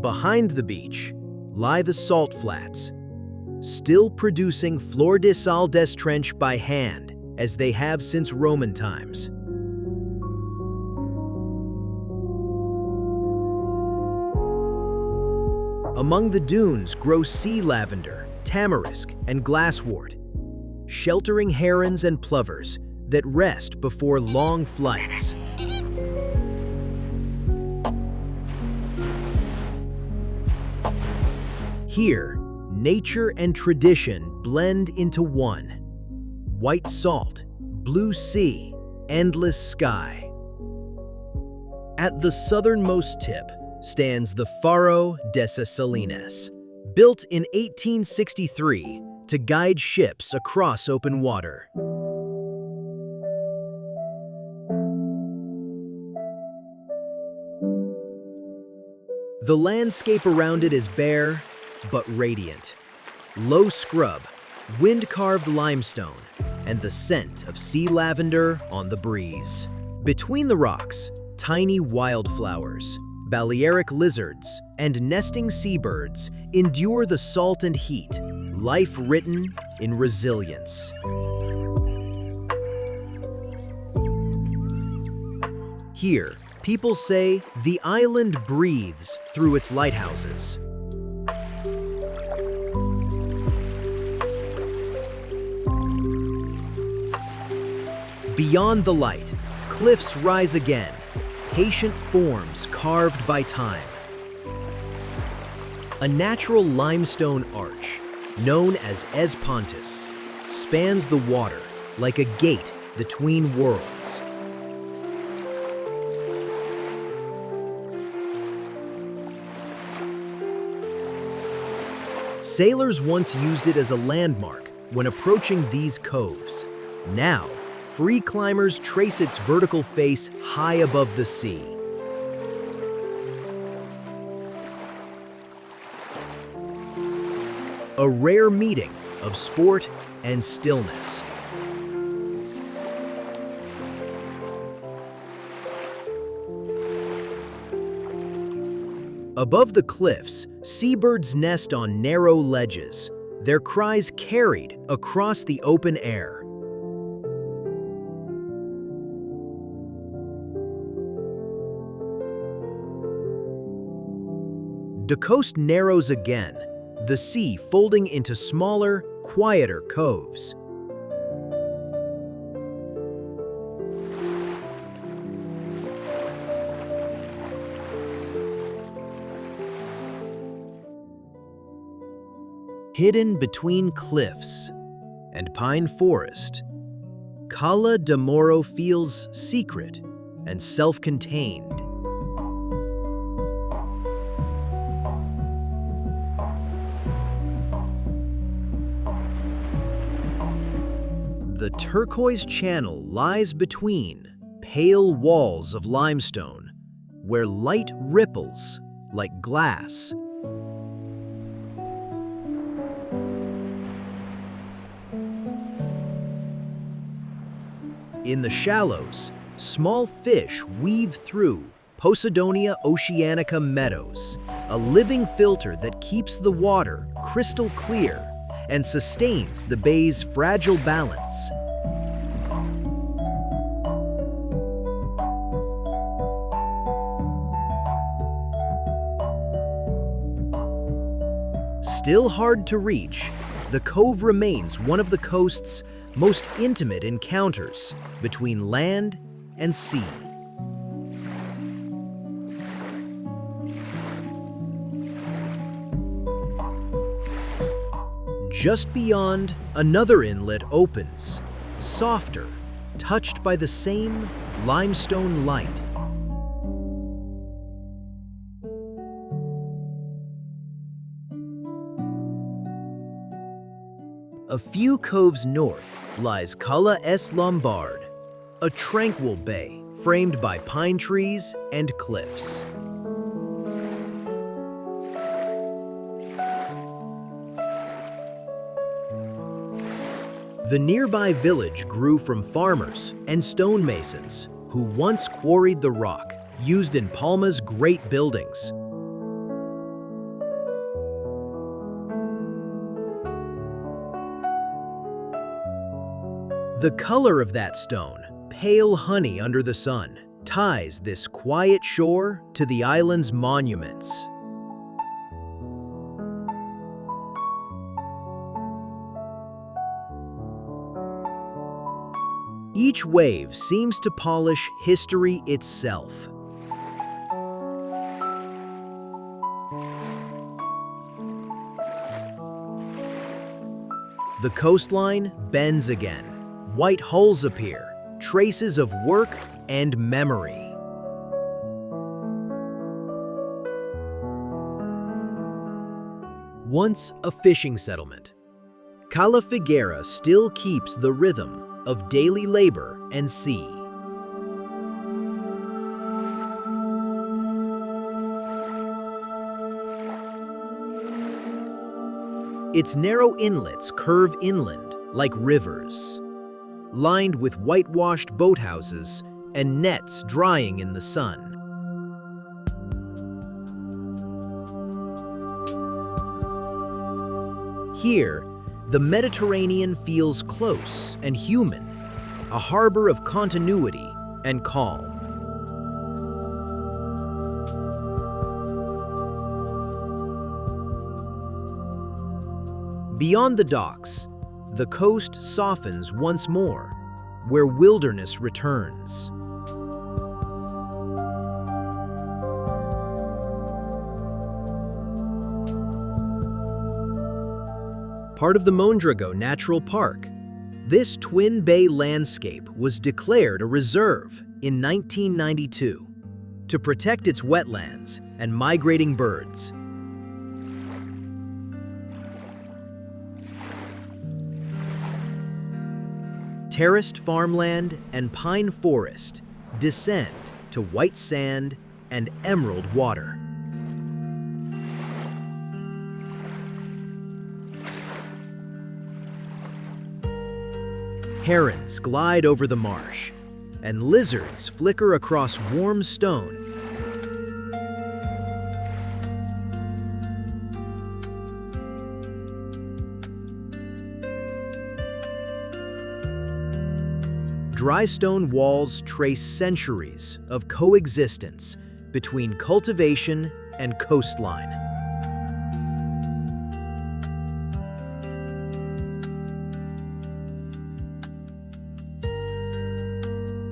Behind the beach lie the salt flats, still producing flor de sal des trench by hand, as they have since Roman times. Among the dunes grow sea lavender, tamarisk, and glasswort, sheltering herons and plovers that rest before long flights. Here, nature and tradition blend into one. White salt, blue sea, endless sky. At the southernmost tip stands the Faro de Ses Illetes, built in 1863 to guide ships across open water. The landscape around it is bare but radiant. Low scrub, wind-carved limestone, and the scent of sea lavender on the breeze. Between the rocks, tiny wildflowers, Balearic lizards, and nesting seabirds endure the salt and heat, life written in resilience. Here, People say the island breathes through its lighthouses. Beyond the light, cliffs rise again, patient forms carved by time. A natural limestone arch, known as Es Pontis, spans the water like a gate between worlds. Sailors once used it as a landmark when approaching these coves. Now, free climbers trace its vertical face high above the sea. A rare meeting of sport and stillness. Above the cliffs, seabirds nest on narrow ledges, their cries carried across the open air. The coast narrows again, the sea folding into smaller, quieter coves. Hidden between cliffs and pine forest, Cala de Moro feels secret and self-contained. The turquoise channel lies between pale walls of limestone, where light ripples like glass. In the shallows, small fish weave through Posidonia oceanica meadows, a living filter that keeps the water crystal clear and sustains the bay's fragile balance. Still hard to reach, the cove remains one of the coast's most intimate encounters between land and sea. Just beyond, another inlet opens, softer, touched by the same limestone light. A few coves north lies Cala Es Lombard, a tranquil bay framed by pine trees and cliffs. The nearby village grew from farmers and stonemasons who once quarried the rock used in Palma's great buildings. The color of that stone, pale honey under the sun, ties this quiet shore to the island's monuments. Each wave seems to polish history itself. The coastline bends again. White hulls appear, traces of work and memory. Once a fishing settlement, Cala Figuera still keeps the rhythm of daily labor and sea. Its narrow inlets curve inland like rivers, lined with whitewashed boathouses and nets drying in the sun. Here, the Mediterranean feels close and human, a harbor of continuity and calm. Beyond the docks, the coast softens once more, where wilderness returns. Part of the Mondragon Natural Park, this twin bay landscape was declared a reserve in 1992 to protect its wetlands and migrating birds. Terraced farmland and pine forest descend to white sand and emerald water. Herons glide over the marsh, and lizards flicker across warm stone. Dry stone walls trace centuries of coexistence between cultivation and coastline.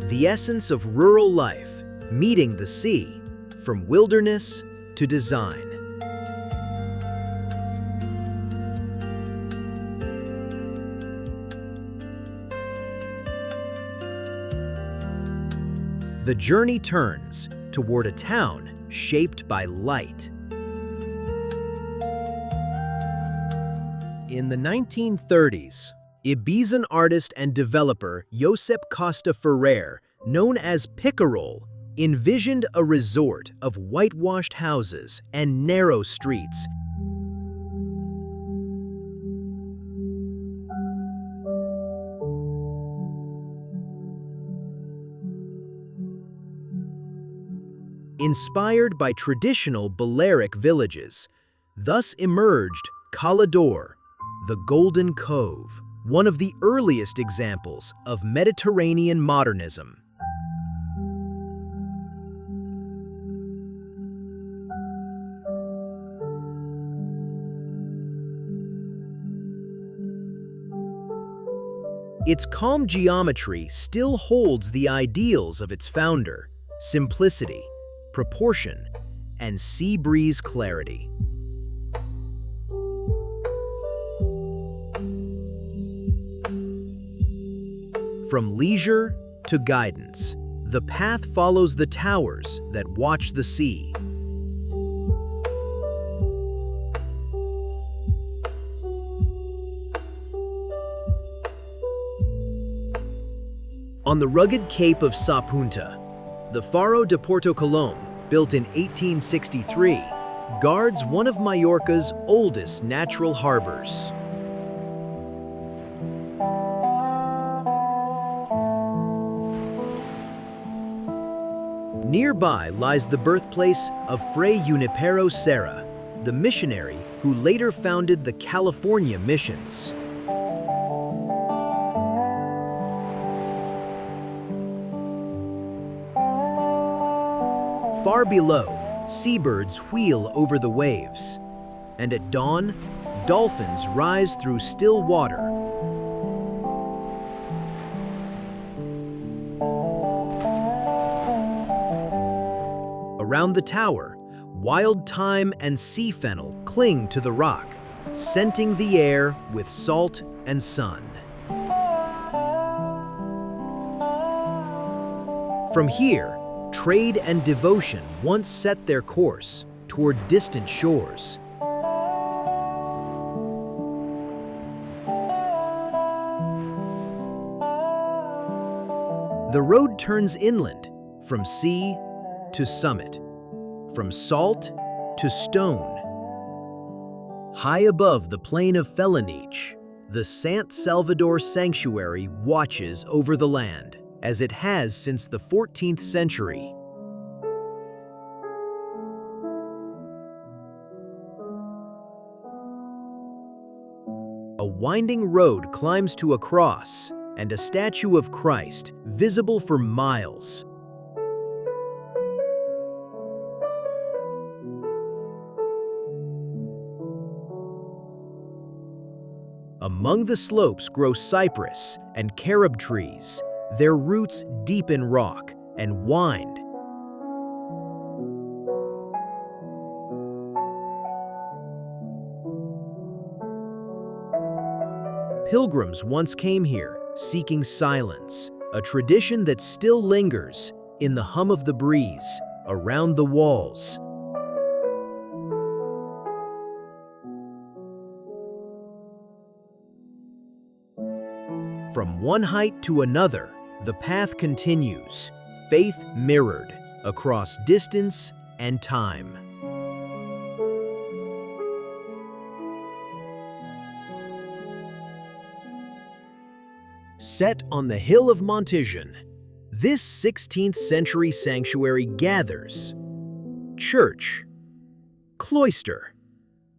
The essence of rural life, meeting the sea, from wilderness to design. The journey turns toward a town shaped by light. In the 1930s, Ibizan artist and developer Josep Costa Ferrer, known as Picarol, envisioned a resort of whitewashed houses and narrow streets. Inspired by traditional Balearic villages, thus emerged Cala d'Or, the Golden Cove, one of the earliest examples of Mediterranean modernism. Its calm geometry still holds the ideals of its founder: simplicity, proportion, and sea breeze clarity. From leisure to guidance, the path follows the towers that watch the sea. On the rugged Cape of Sa Punta, the Faro de Porto Colom, built in 1863, guards one of Mallorca's oldest natural harbors. Nearby lies the birthplace of Fray Junipero Serra, the missionary who later founded the California missions. Far below, seabirds wheel over the waves, and at dawn, dolphins rise through still water. Around the tower, wild thyme and sea fennel cling to the rock, scenting the air with salt and sun. From here, trade and devotion once set their course toward distant shores. The road turns inland, from sea to summit, from salt to stone. High above the plain of Felanich, the Sant Salvador Sanctuary watches over the land, as it has since the 14th century. A winding road climbs to a cross and a statue of Christ visible for miles. Among the slopes grow cypress and carob trees, their roots deep in rock and wind. Pilgrims once came here, seeking silence, a tradition that still lingers in the hum of the breeze around the walls. From one height to another, the path continues, faith mirrored across distance and time. Set on the hill of Montjean, this 16th century sanctuary gathers church, cloister,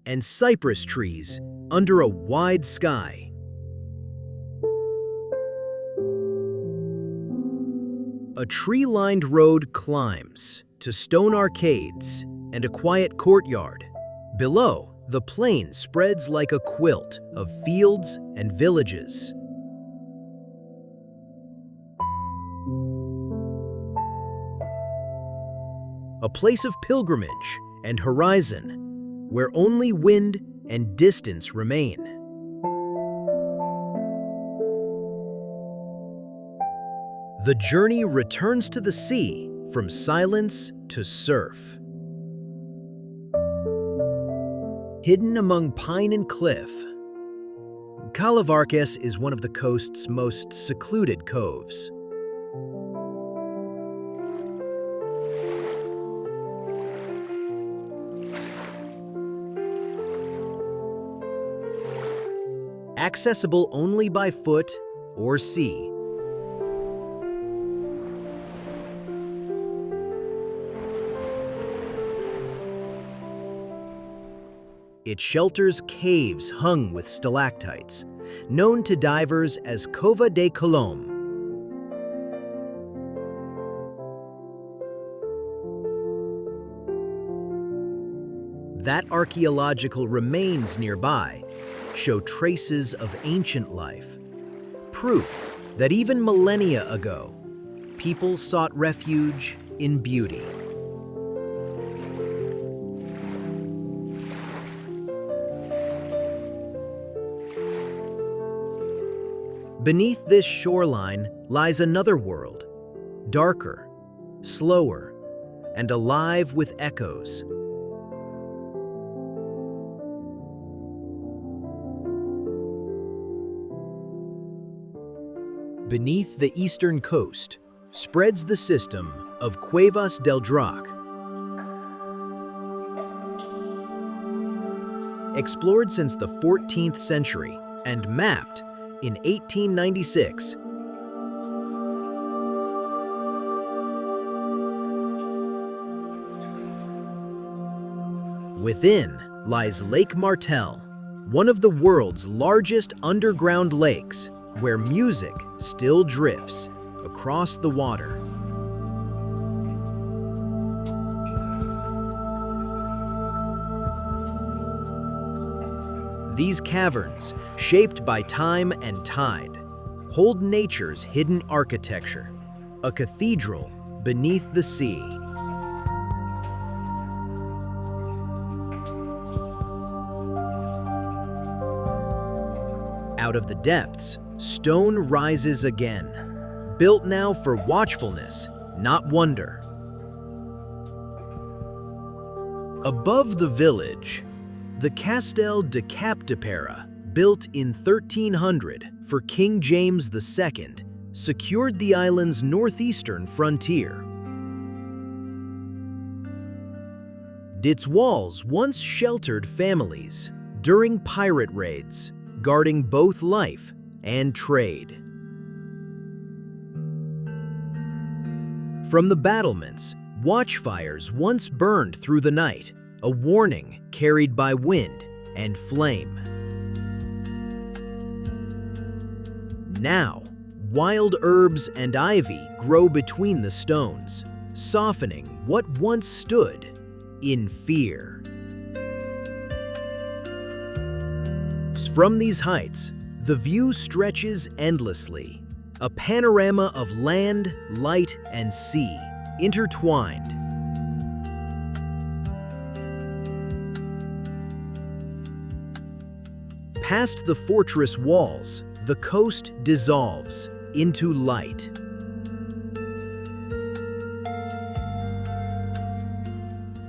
and cypress trees under a wide sky. A tree-lined road climbs to stone arcades and a quiet courtyard. Below, the plain spreads like a quilt of fields and villages. A place of pilgrimage and horizon, where only wind and distance remain. The journey returns to the sea, from silence to surf. Hidden among pine and cliff, Cala is one of the coast's most secluded coves. Accessible only by foot or sea. It shelters caves hung with stalactites, known to divers as Cova de Colom. That archaeological remains nearby show traces of ancient life, proof that even millennia ago, people sought refuge in beauty. Beneath this shoreline lies another world, darker, slower, and alive with echoes. Beneath the eastern coast spreads the system of Cuevas del Drac. Explored since the 14th century and mapped in 1896. Within lies Lake Martel, one of the world's largest underground lakes, where music still drifts across the water. These caverns, shaped by time and tide, hold nature's hidden architecture, a cathedral beneath the sea. Out of the depths, stone rises again, built now for watchfulness, not wonder. Above the village, the Castel de Capdepera, built in 1300 for King James II, secured the island's northeastern frontier. Its walls once sheltered families during pirate raids, guarding both life and trade. From the battlements, watchfires once burned through the night, a warning carried by wind and flame. Now, wild herbs and ivy grow between the stones, softening what once stood in fear. From these heights, the view stretches endlessly, a panorama of land, light, and sea intertwined. Past the fortress walls, the coast dissolves into light.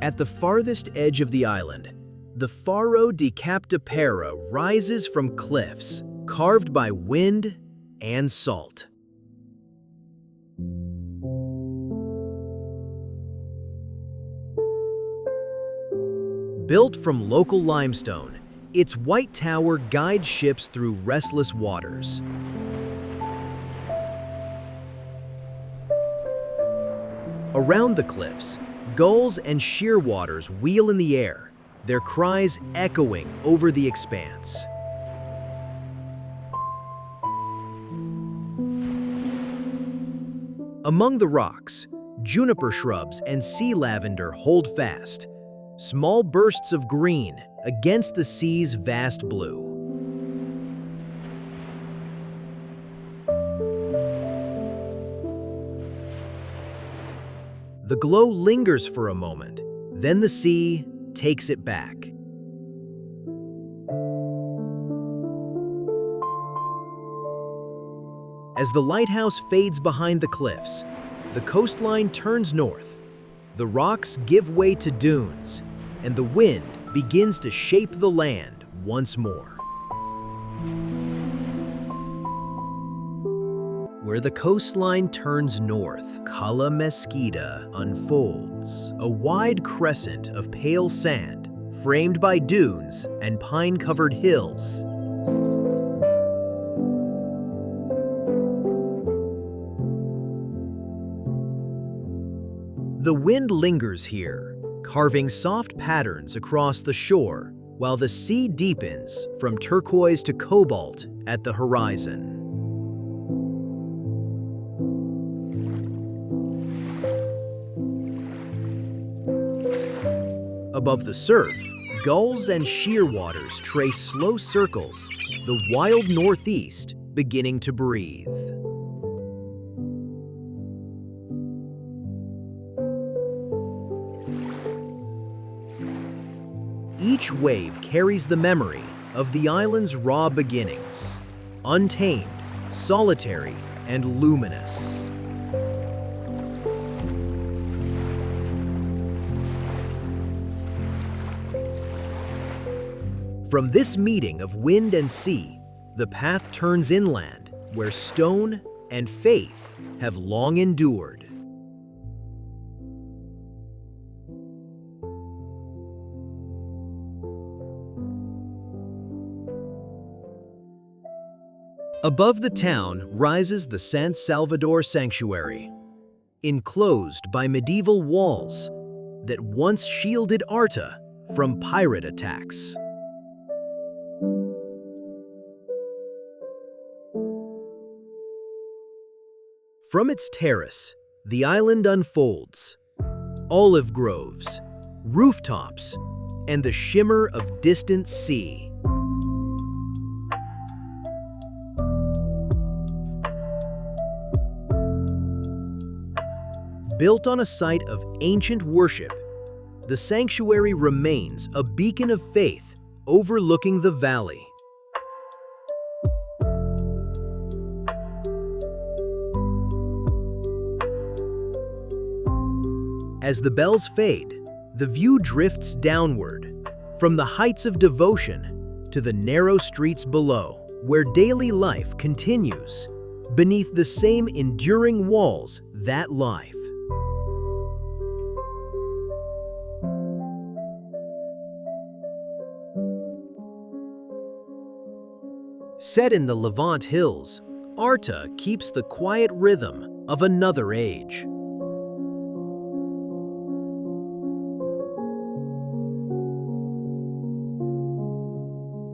At the farthest edge of the island, the Faro di Capdepera rises from cliffs carved by wind and salt. Built from local limestone, its white tower guides ships through restless waters. Around the cliffs, gulls and shearwaters wheel in the air, their cries echoing over the expanse. Among the rocks, juniper shrubs and sea lavender hold fast, small bursts of green against the sea's vast blue. The glow lingers for a moment, then the sea takes it back. As the lighthouse fades behind the cliffs, the coastline turns north. The rocks give way to dunes, and the wind begins to shape the land once more. Where the coastline turns north, Cala Mesquita unfolds, a wide crescent of pale sand framed by dunes and pine-covered hills. The wind lingers here, carving soft patterns across the shore, while the sea deepens from turquoise to cobalt at the horizon. Above the surf, gulls and shearwaters trace slow circles, the wild northeast beginning to breathe. Each wave carries the memory of the island's raw beginnings, untamed, solitary, and luminous. From this meeting of wind and sea, the path turns inland, where stone and faith have long endured. Above the town rises the Sant Salvador Sanctuary, enclosed by medieval walls that once shielded Arta from pirate attacks. From its terrace, the island unfolds, olive groves, rooftops, and the shimmer of distant sea. Built on a site of ancient worship, the sanctuary remains a beacon of faith overlooking the valley. As the bells fade, the view drifts downward, from the heights of devotion to the narrow streets below, where daily life continues, beneath the same enduring walls that life. Set in the Levant Hills, Arta keeps the quiet rhythm of another age.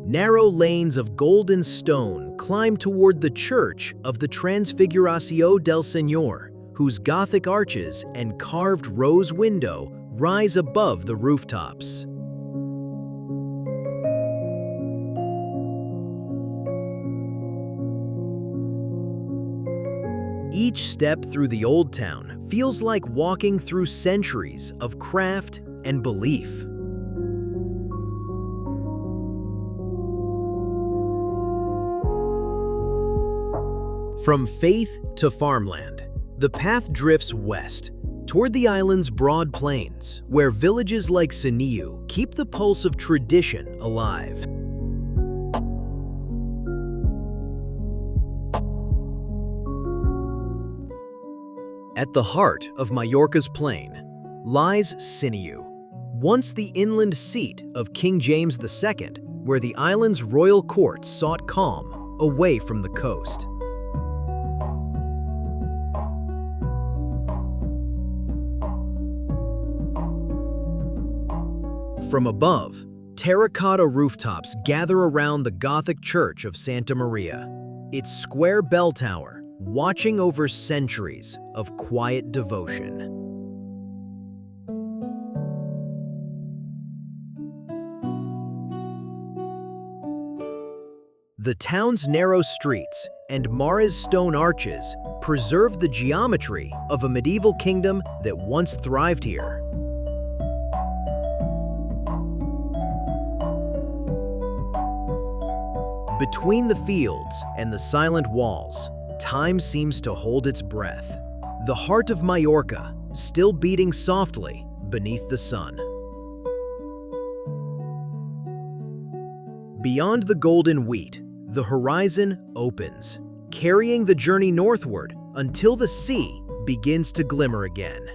Narrow lanes of golden stone climb toward the Church of the Transfiguración del Señor, whose Gothic arches and carved rose window rise above the rooftops. Each step through the Old Town feels like walking through centuries of craft and belief. From faith to farmland, the path drifts west, toward the island's broad plains, where villages like Siniu keep the pulse of tradition alive. At the heart of Mallorca's plain lies Siniu, once the inland seat of King James II, where the island's royal court sought calm away from the coast. From above, terracotta rooftops gather around the Gothic church of Santa Maria, its square bell tower watching over centuries of quiet devotion. The town's narrow streets and Mares stone arches preserve the geometry of a medieval kingdom that once thrived here. Between the fields and the silent walls, time seems to hold its breath. The heart of Mallorca still beating softly beneath the sun. Beyond the golden wheat, the horizon opens, carrying the journey northward until the sea begins to glimmer again.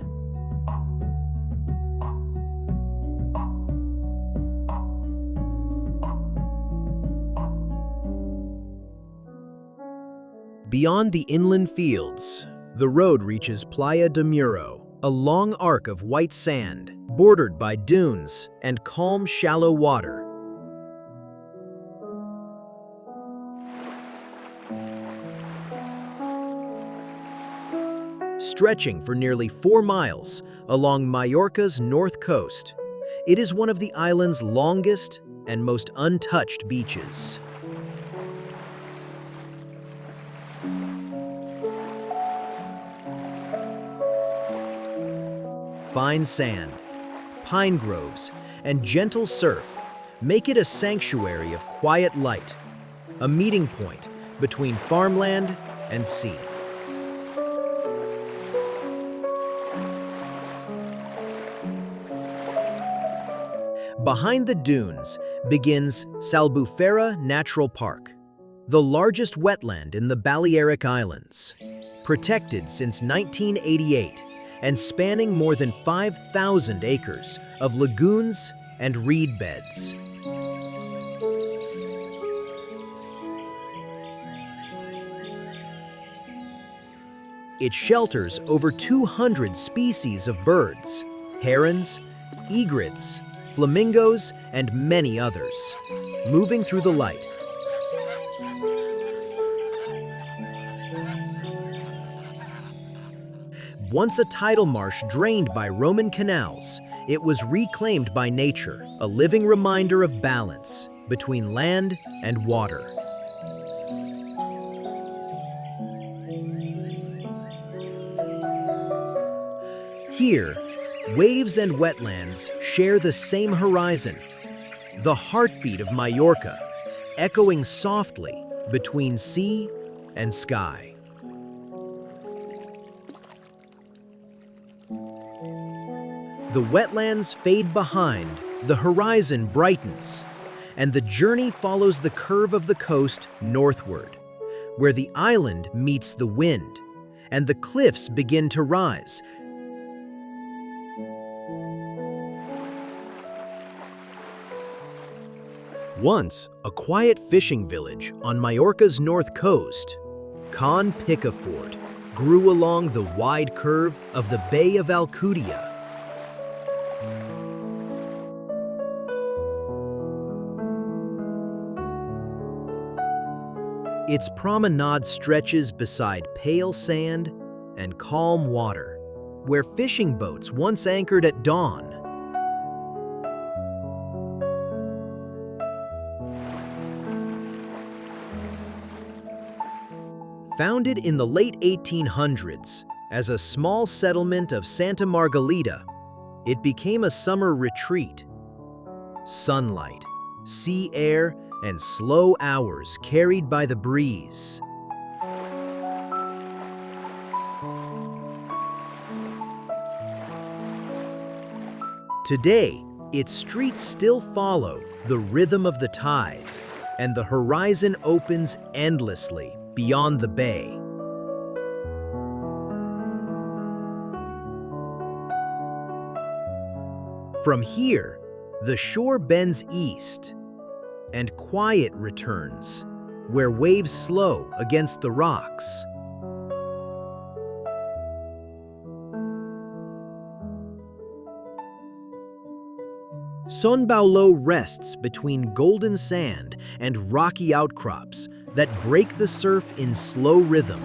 Beyond the inland fields, the road reaches Playa de Muro, a long arc of white sand, bordered by dunes and calm, shallow water. Stretching for nearly 4 miles along Mallorca's north coast, it is one of the island's longest and most untouched beaches. Fine sand, pine groves, and gentle surf make it a sanctuary of quiet light, a meeting point between farmland and sea. Behind the dunes begins S'Albufera Natural Park, the largest wetland in the Balearic Islands, protected since 1988 and spanning more than 5,000 acres of lagoons and reed beds. It shelters over 200 species of birds, herons, egrets, flamingos, and many others, moving through the light. Once a tidal marsh drained by Roman canals, it was reclaimed by nature, a living reminder of balance between land and water. Here, waves and wetlands share the same horizon, the heartbeat of Mallorca, echoing softly between sea and sky. The wetlands fade behind, the horizon brightens, and the journey follows the curve of the coast northward, where the island meets the wind, and the cliffs begin to rise. Once a quiet fishing village on Mallorca's north coast, Can Picafort grew along the wide curve of the Bay of Alcudia. Its promenade stretches beside pale sand and calm water, where fishing boats once anchored at dawn. Founded in the late 1800s as a small settlement of Santa Margalida, it became a summer retreat. Sunlight, sea air, and slow hours carried by the breeze. Today, its streets still follow the rhythm of the tide, and the horizon opens endlessly beyond the bay. From here, the shore bends east, and quiet returns, where waves slow against the rocks. Son Paulo rests between golden sand and rocky outcrops that break the surf in slow rhythm.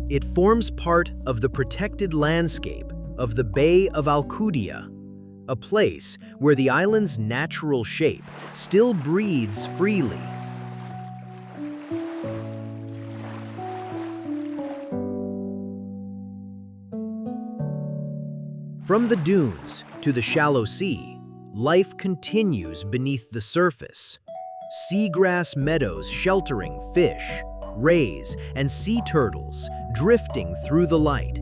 It forms part of the protected landscape of the Bay of Alcudia, a place where the island's natural shape still breathes freely. From the dunes to the shallow sea, life continues beneath the surface. Seagrass meadows sheltering fish, rays, and sea turtles drifting through the light.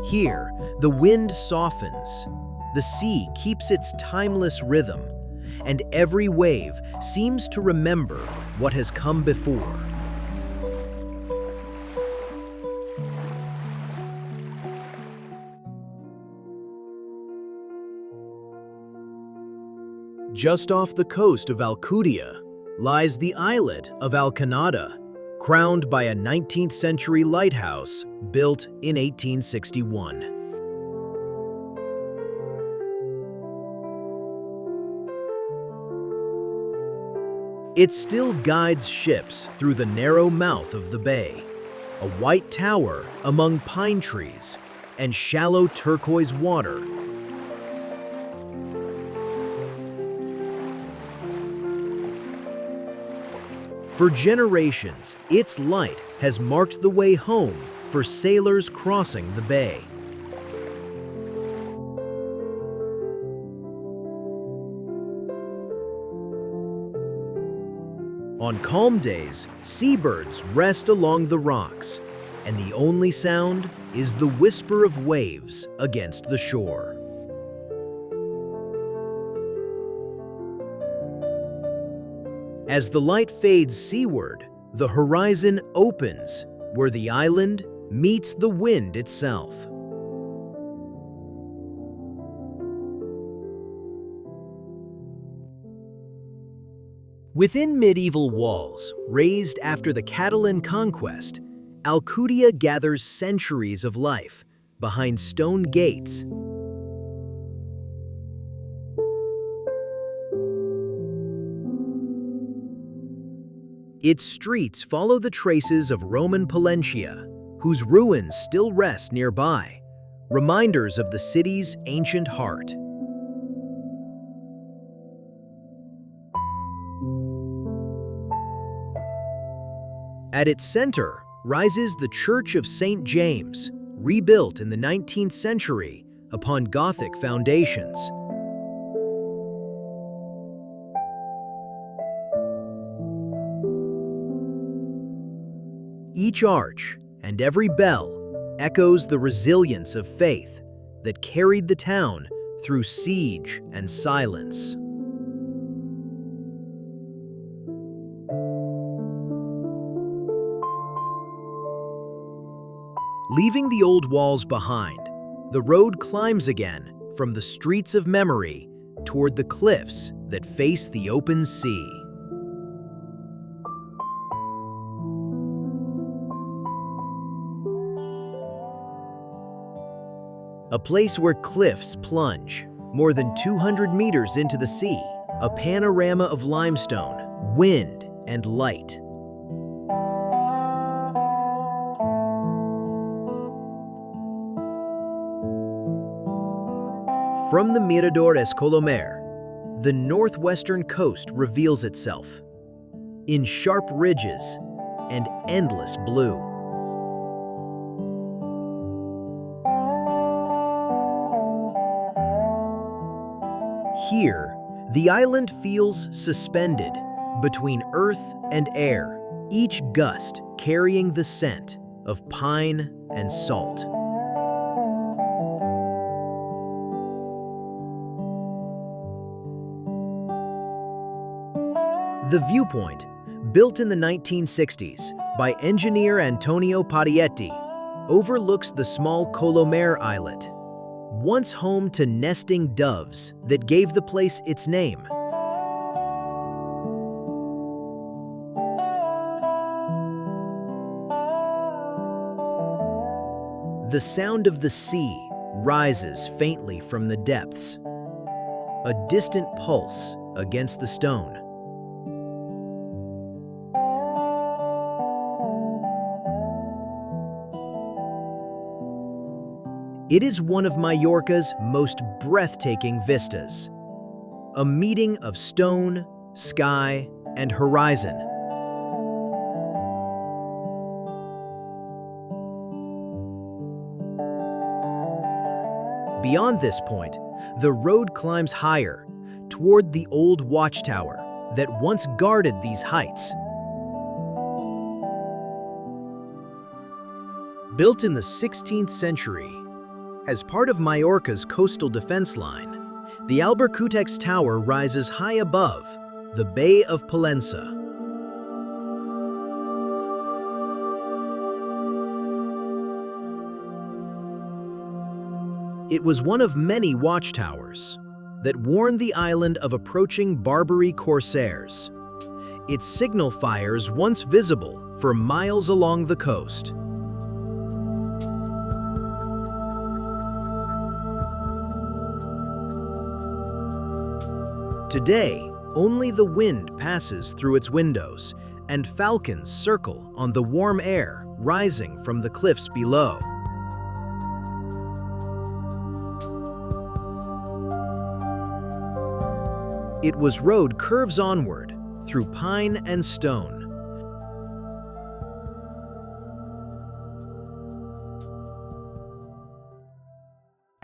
Here, the wind softens, the sea keeps its timeless rhythm, and every wave seems to remember what has come before. Just off the coast of Alcudia lies the islet of Alcanada, crowned by a 19th century lighthouse built in 1861. It still guides ships through the narrow mouth of the bay, a white tower among pine trees and shallow turquoise water. For generations, its light has marked the way home for sailors crossing the bay. On calm days, seabirds rest along the rocks, and the only sound is the whisper of waves against the shore. As the light fades seaward, the horizon opens where the island meets the wind itself. Within medieval walls, raised after the Catalan conquest, Alcudia gathers centuries of life behind stone gates. Its streets follow the traces of Roman Palencia, whose ruins still rest nearby, reminders of the city's ancient heart. At its center rises the Church of St. James, rebuilt in the 19th century upon Gothic foundations. Each arch and every bell echoes the resilience of faith that carried the town through siege and silence. Leaving the old walls behind, the road climbs again from the streets of memory toward the cliffs that face the open sea. A place where cliffs plunge more than 200 meters into the sea, a panorama of limestone, wind, and light. From the Mirador Escolomer, the northwestern coast reveals itself in sharp ridges and endless blue. Here, the island feels suspended between earth and air, each gust carrying the scent of pine and salt. The viewpoint, built in the 1960s by engineer Antonio Parietti, overlooks the small Colomer Islet, once home to nesting doves that gave the place its name. The sound of the sea rises faintly from the depths, a distant pulse against the stone. It is one of Mallorca's most breathtaking vistas, a meeting of stone, sky, and horizon. Beyond this point, the road climbs higher, toward the old watchtower that once guarded these heights. Built in the 16th century, as part of Mallorca's coastal defense line, the Albercotex Tower rises high above the Bay of Palença. It was one of many watchtowers that warned the island of approaching Barbary corsairs, its signal fires once visible for miles along the coast. Today, only the wind passes through its windows, and falcons circle on the warm air rising from the cliffs below. Its road curves onward through pine and stone.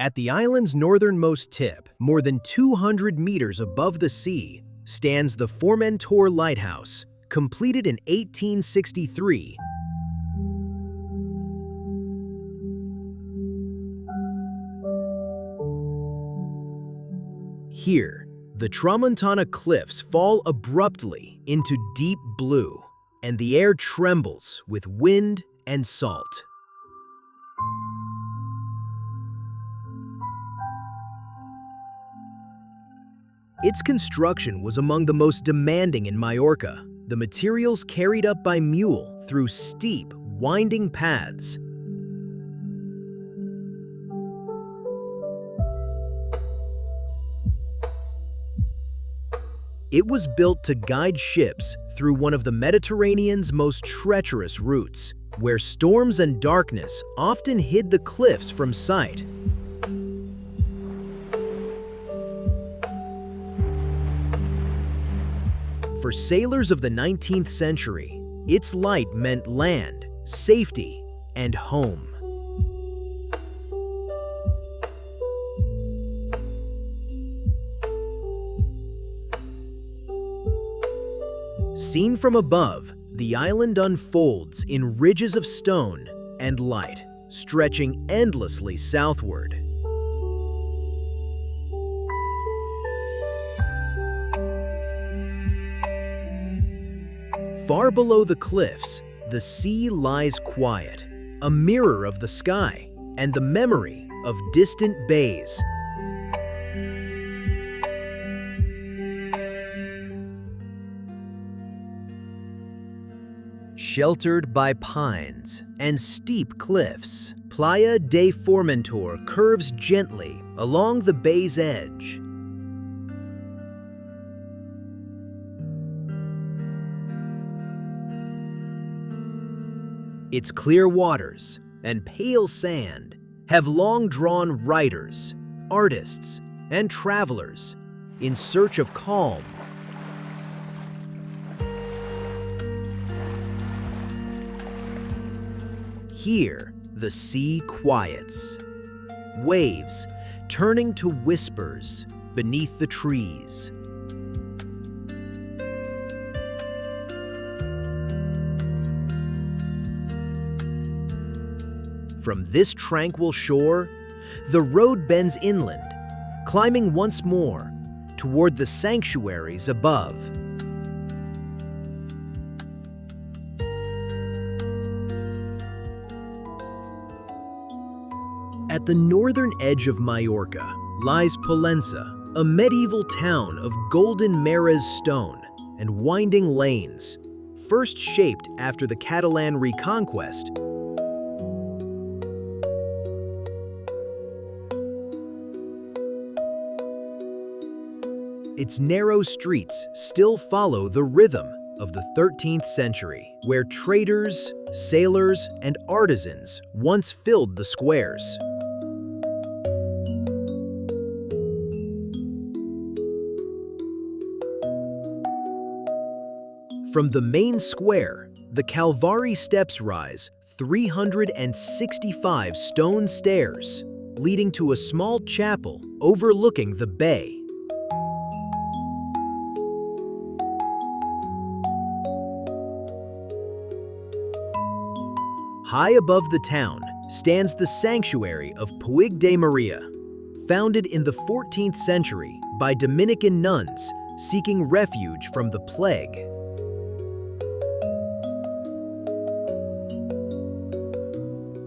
At the island's northernmost tip, more than 200 meters above the sea, stands the Formentor Lighthouse, completed in 1863. Here, the Tramontana cliffs fall abruptly into deep blue, and the air trembles with wind and salt. Its construction was among the most demanding in Mallorca, the materials carried up by mule through steep, winding paths. It was built to guide ships through one of the Mediterranean's most treacherous routes, where storms and darkness often hid the cliffs from sight. For sailors of the 19th century, its light meant land, safety, and home. Seen from above, the island unfolds in ridges of stone and light, stretching endlessly southward. Far below the cliffs, the sea lies quiet, a mirror of the sky and the memory of distant bays. Sheltered by pines and steep cliffs, Playa de Formentor curves gently along the bay's edge. Its clear waters and pale sand have long drawn writers, artists, and travelers in search of calm. Here, the sea quiets, waves turning to whispers beneath the trees. From this tranquil shore, the road bends inland, climbing once more toward the sanctuaries above. At the northern edge of Mallorca lies Pollença, a medieval town of golden Mares stone and winding lanes, first shaped after the Catalan reconquest. Its narrow streets still follow the rhythm of the 13th century, where traders, sailors, and artisans once filled the squares. From the main square, the Calvary steps rise 365 stone stairs, leading to a small chapel overlooking the bay. High above the town stands the sanctuary of Puig de Maria, founded in the 14th century by Dominican nuns seeking refuge from the plague.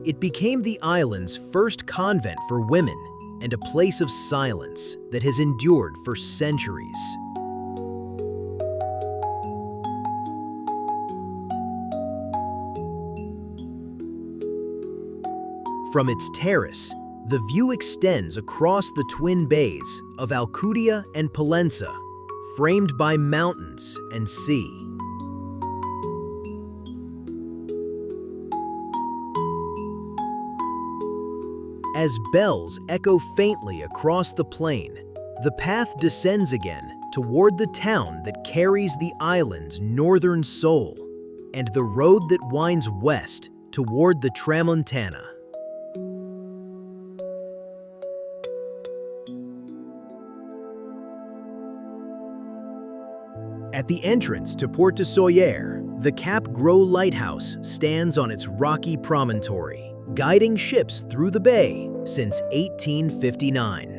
It became the island's first convent for women and a place of silence that has endured for centuries. From its terrace, the view extends across the twin bays of Alcudia and Pollença, framed by mountains and sea. As bells echo faintly across the plain, the path descends again toward the town that carries the island's northern soul, and the road that winds west toward the Tramontana. At the entrance to Port de Sóller, the Cap Gros Lighthouse stands on its rocky promontory, guiding ships through the bay since 1859.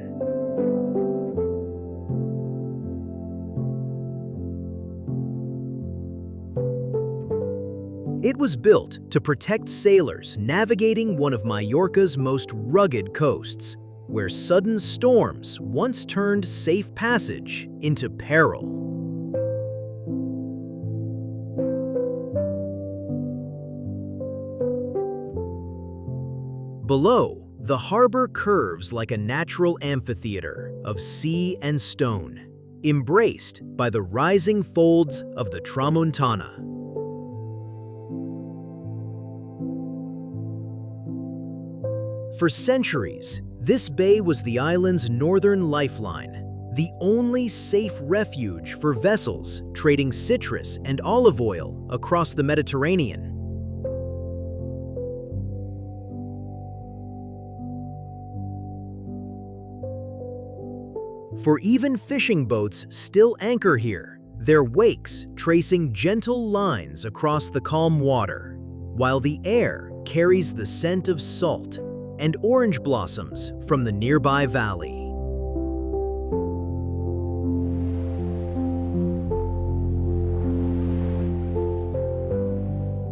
It was built to protect sailors navigating one of Mallorca's most rugged coasts, where sudden storms once turned safe passage into peril. Below, the harbor curves like a natural amphitheater of sea and stone, embraced by the rising folds of the Tramontana. For centuries, this bay was the island's northern lifeline, the only safe refuge for vessels trading citrus and olive oil across the Mediterranean. For even fishing boats still anchor here, their wakes tracing gentle lines across the calm water, while the air carries the scent of salt and orange blossoms from the nearby valley.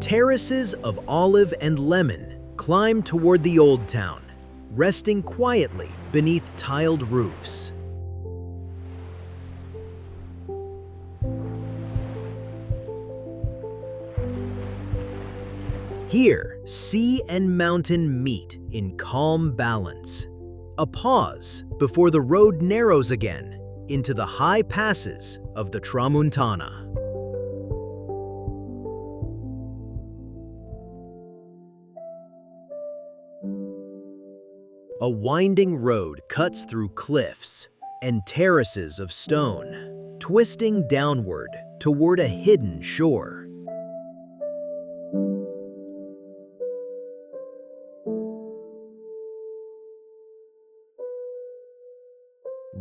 Terraces of olive and lemon climb toward the old town, resting quietly beneath tiled roofs. Here, sea and mountain meet in calm balance. A pause before the road narrows again into the high passes of the Tramontana. A winding road cuts through cliffs, and terraces of stone, twisting downward toward a hidden shore.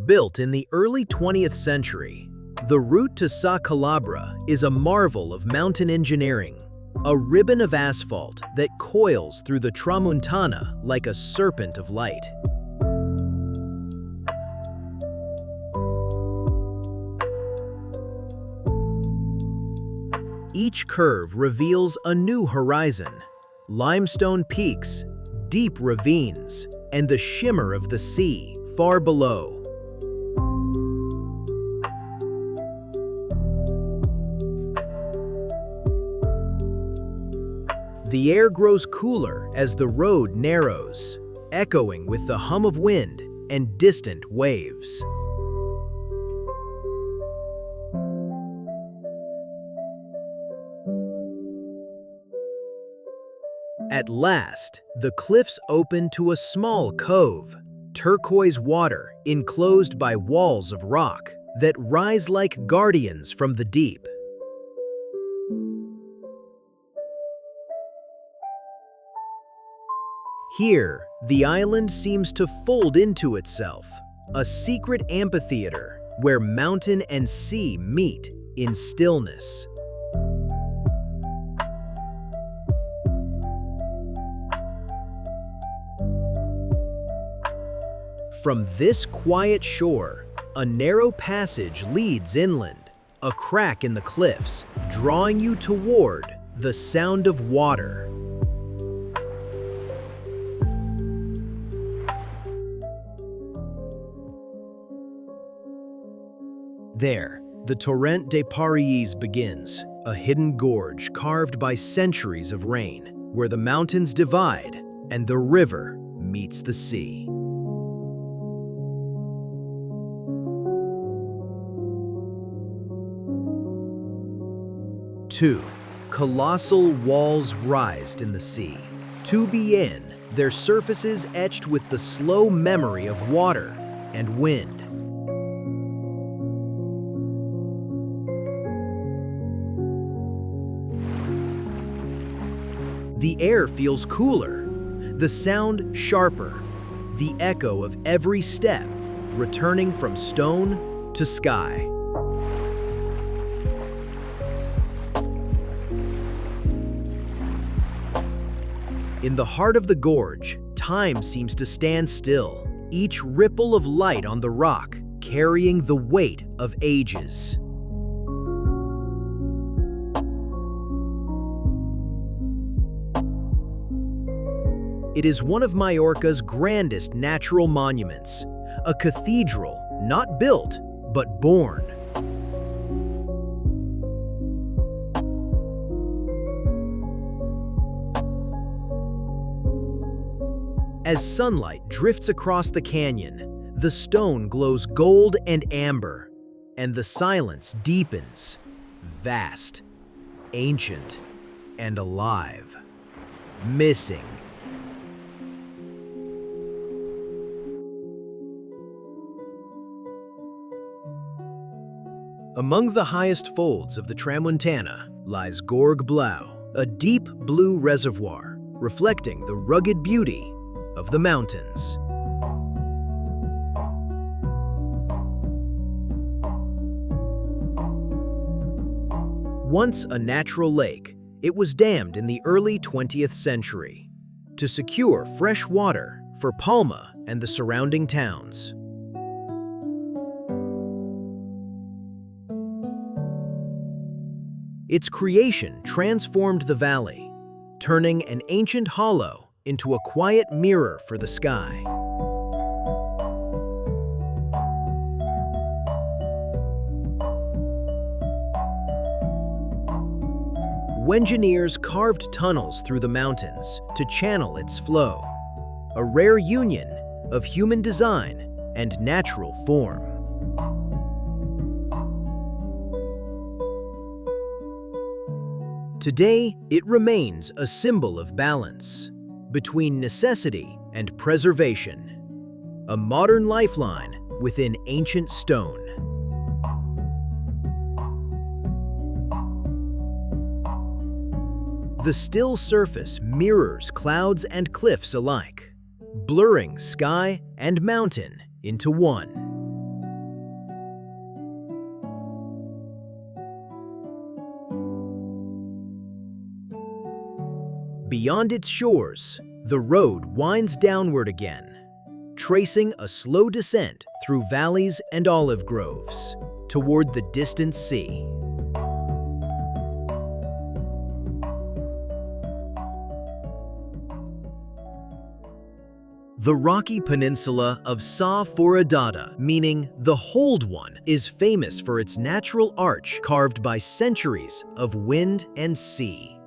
Built in the early 20th century, the route to Sa Calabria is a marvel of mountain engineering, a ribbon of asphalt that coils through the Tramuntana like a serpent of light. Each curve reveals a new horizon, limestone peaks, deep ravines, and the shimmer of the sea far below. The air grows cooler as the road narrows, echoing with the hum of wind and distant waves. At last, the cliffs open to a small cove, turquoise water enclosed by walls of rock that rise like guardians from the deep. Here, the island seems to fold into itself, a secret amphitheater where mountain and sea meet in stillness. From this quiet shore, a narrow passage leads inland, a crack in the cliffs, drawing you toward the sound of water. There, the Torrent des Paris begins, a hidden gorge carved by centuries of rain, where the mountains divide and the river meets the sea. Two colossal walls rise in the sea. To begin, their surfaces etched with the slow memory of water and wind. The air feels cooler, the sound sharper, the echo of every step returning from stone to sky. In the heart of the gorge, time seems to stand still, each ripple of light on the rock carrying the weight of ages. It is one of Mallorca's grandest natural monuments, a cathedral not built, but born. As sunlight drifts across the canyon, the stone glows gold and amber, and the silence deepens, vast, ancient, and alive. Missing. Among the highest folds of the Tramuntana lies Gorg Blau, a deep blue reservoir reflecting the rugged beauty of the mountains. Once a natural lake, it was dammed in the early 20th century to secure fresh water for Palma and the surrounding towns. Its creation transformed the valley, turning an ancient hollow into a quiet mirror for the sky. Engineers carved tunnels through the mountains to channel its flow, a rare union of human design and natural form. Today, it remains a symbol of balance between necessity and preservation, a modern lifeline within ancient stone. The still surface mirrors clouds and cliffs alike, blurring sky and mountain into one. Beyond its shores, the road winds downward again, tracing a slow descent through valleys and olive groves toward the distant sea. The rocky peninsula of Sa Foradada, meaning the Hold One, is famous for its natural arch carved by centuries of wind and sea.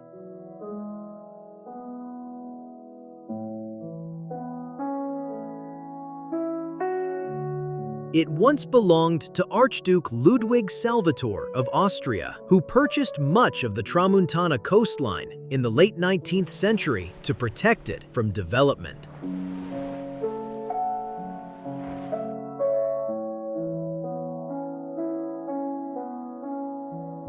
It once belonged to Archduke Ludwig Salvator of Austria, who purchased much of the Tramuntana coastline in the late 19th century to protect it from development.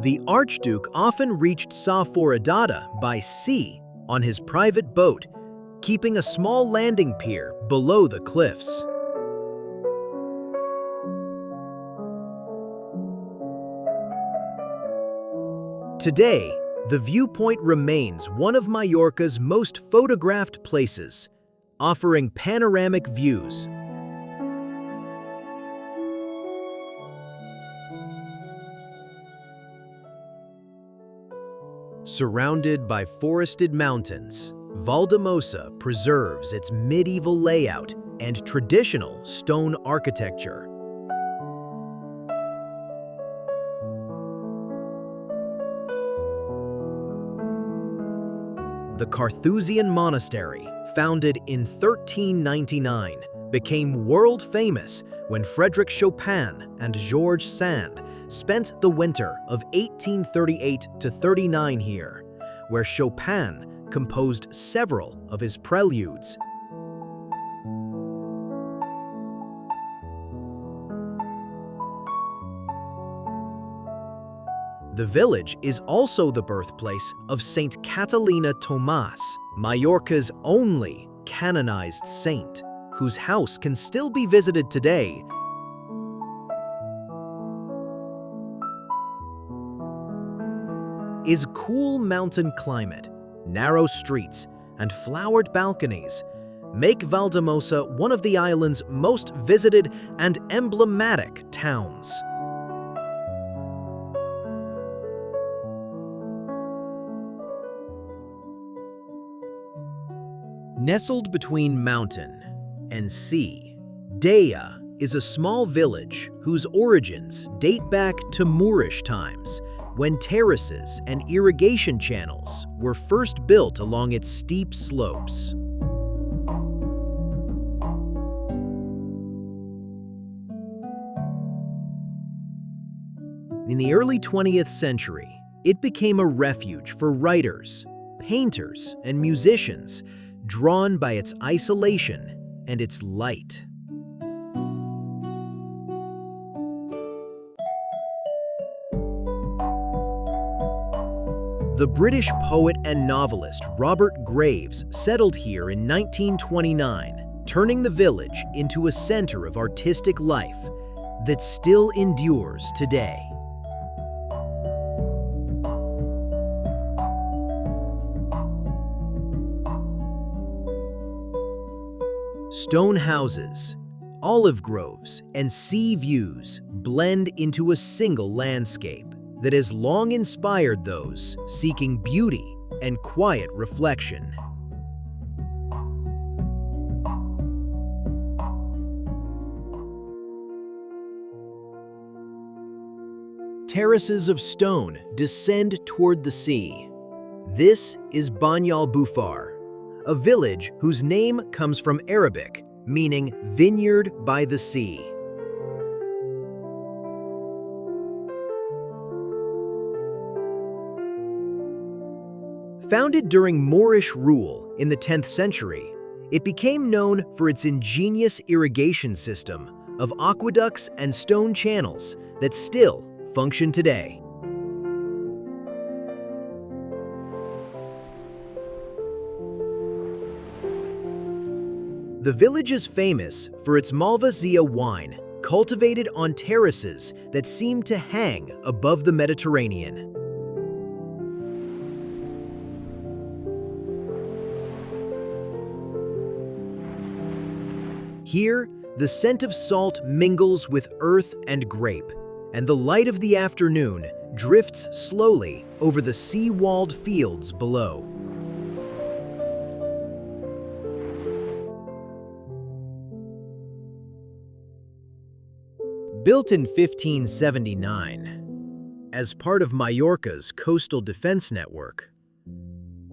The Archduke often reached Sa Foradada by sea on his private boat, keeping a small landing pier below the cliffs. Today, the viewpoint remains one of Mallorca's most photographed places, offering panoramic views. Surrounded by forested mountains, Valldemossa preserves its medieval layout and traditional stone architecture. The Carthusian monastery, founded in 1399, became world-famous when Frédéric Chopin and Georges Sand spent the winter of 1838–39 here, where Chopin composed several of his preludes. The village is also the birthplace of Saint Catalina Tomàs, Mallorca's only canonized saint, whose house can still be visited today. Is cool mountain climate, narrow streets, and flowered balconies make Valldemossa one of the island's most visited and emblematic towns. Nestled between mountain and sea, Daya is a small village whose origins date back to Moorish times, when terraces and irrigation channels were first built along its steep slopes. In the early 20th century, it became a refuge for writers, painters, and musicians, drawn by its isolation and its light. The British poet and novelist Robert Graves settled here in 1929, turning the village into a center of artistic life that still endures today. Stone houses, olive groves, and sea views blend into a single landscape that has long inspired those seeking beauty and quiet reflection. Terraces of stone descend toward the sea. This is Banyal Bufar, a village whose name comes from Arabic, meaning vineyard by the sea. Founded during Moorish rule in the 10th century, it became known for its ingenious irrigation system of aqueducts and stone channels that still function today. The village is famous for its Malvasia wine, cultivated on terraces that seem to hang above the Mediterranean. Here, the scent of salt mingles with earth and grape, and the light of the afternoon drifts slowly over the sea-walled fields below. Built in 1579, as part of Mallorca's coastal defense network,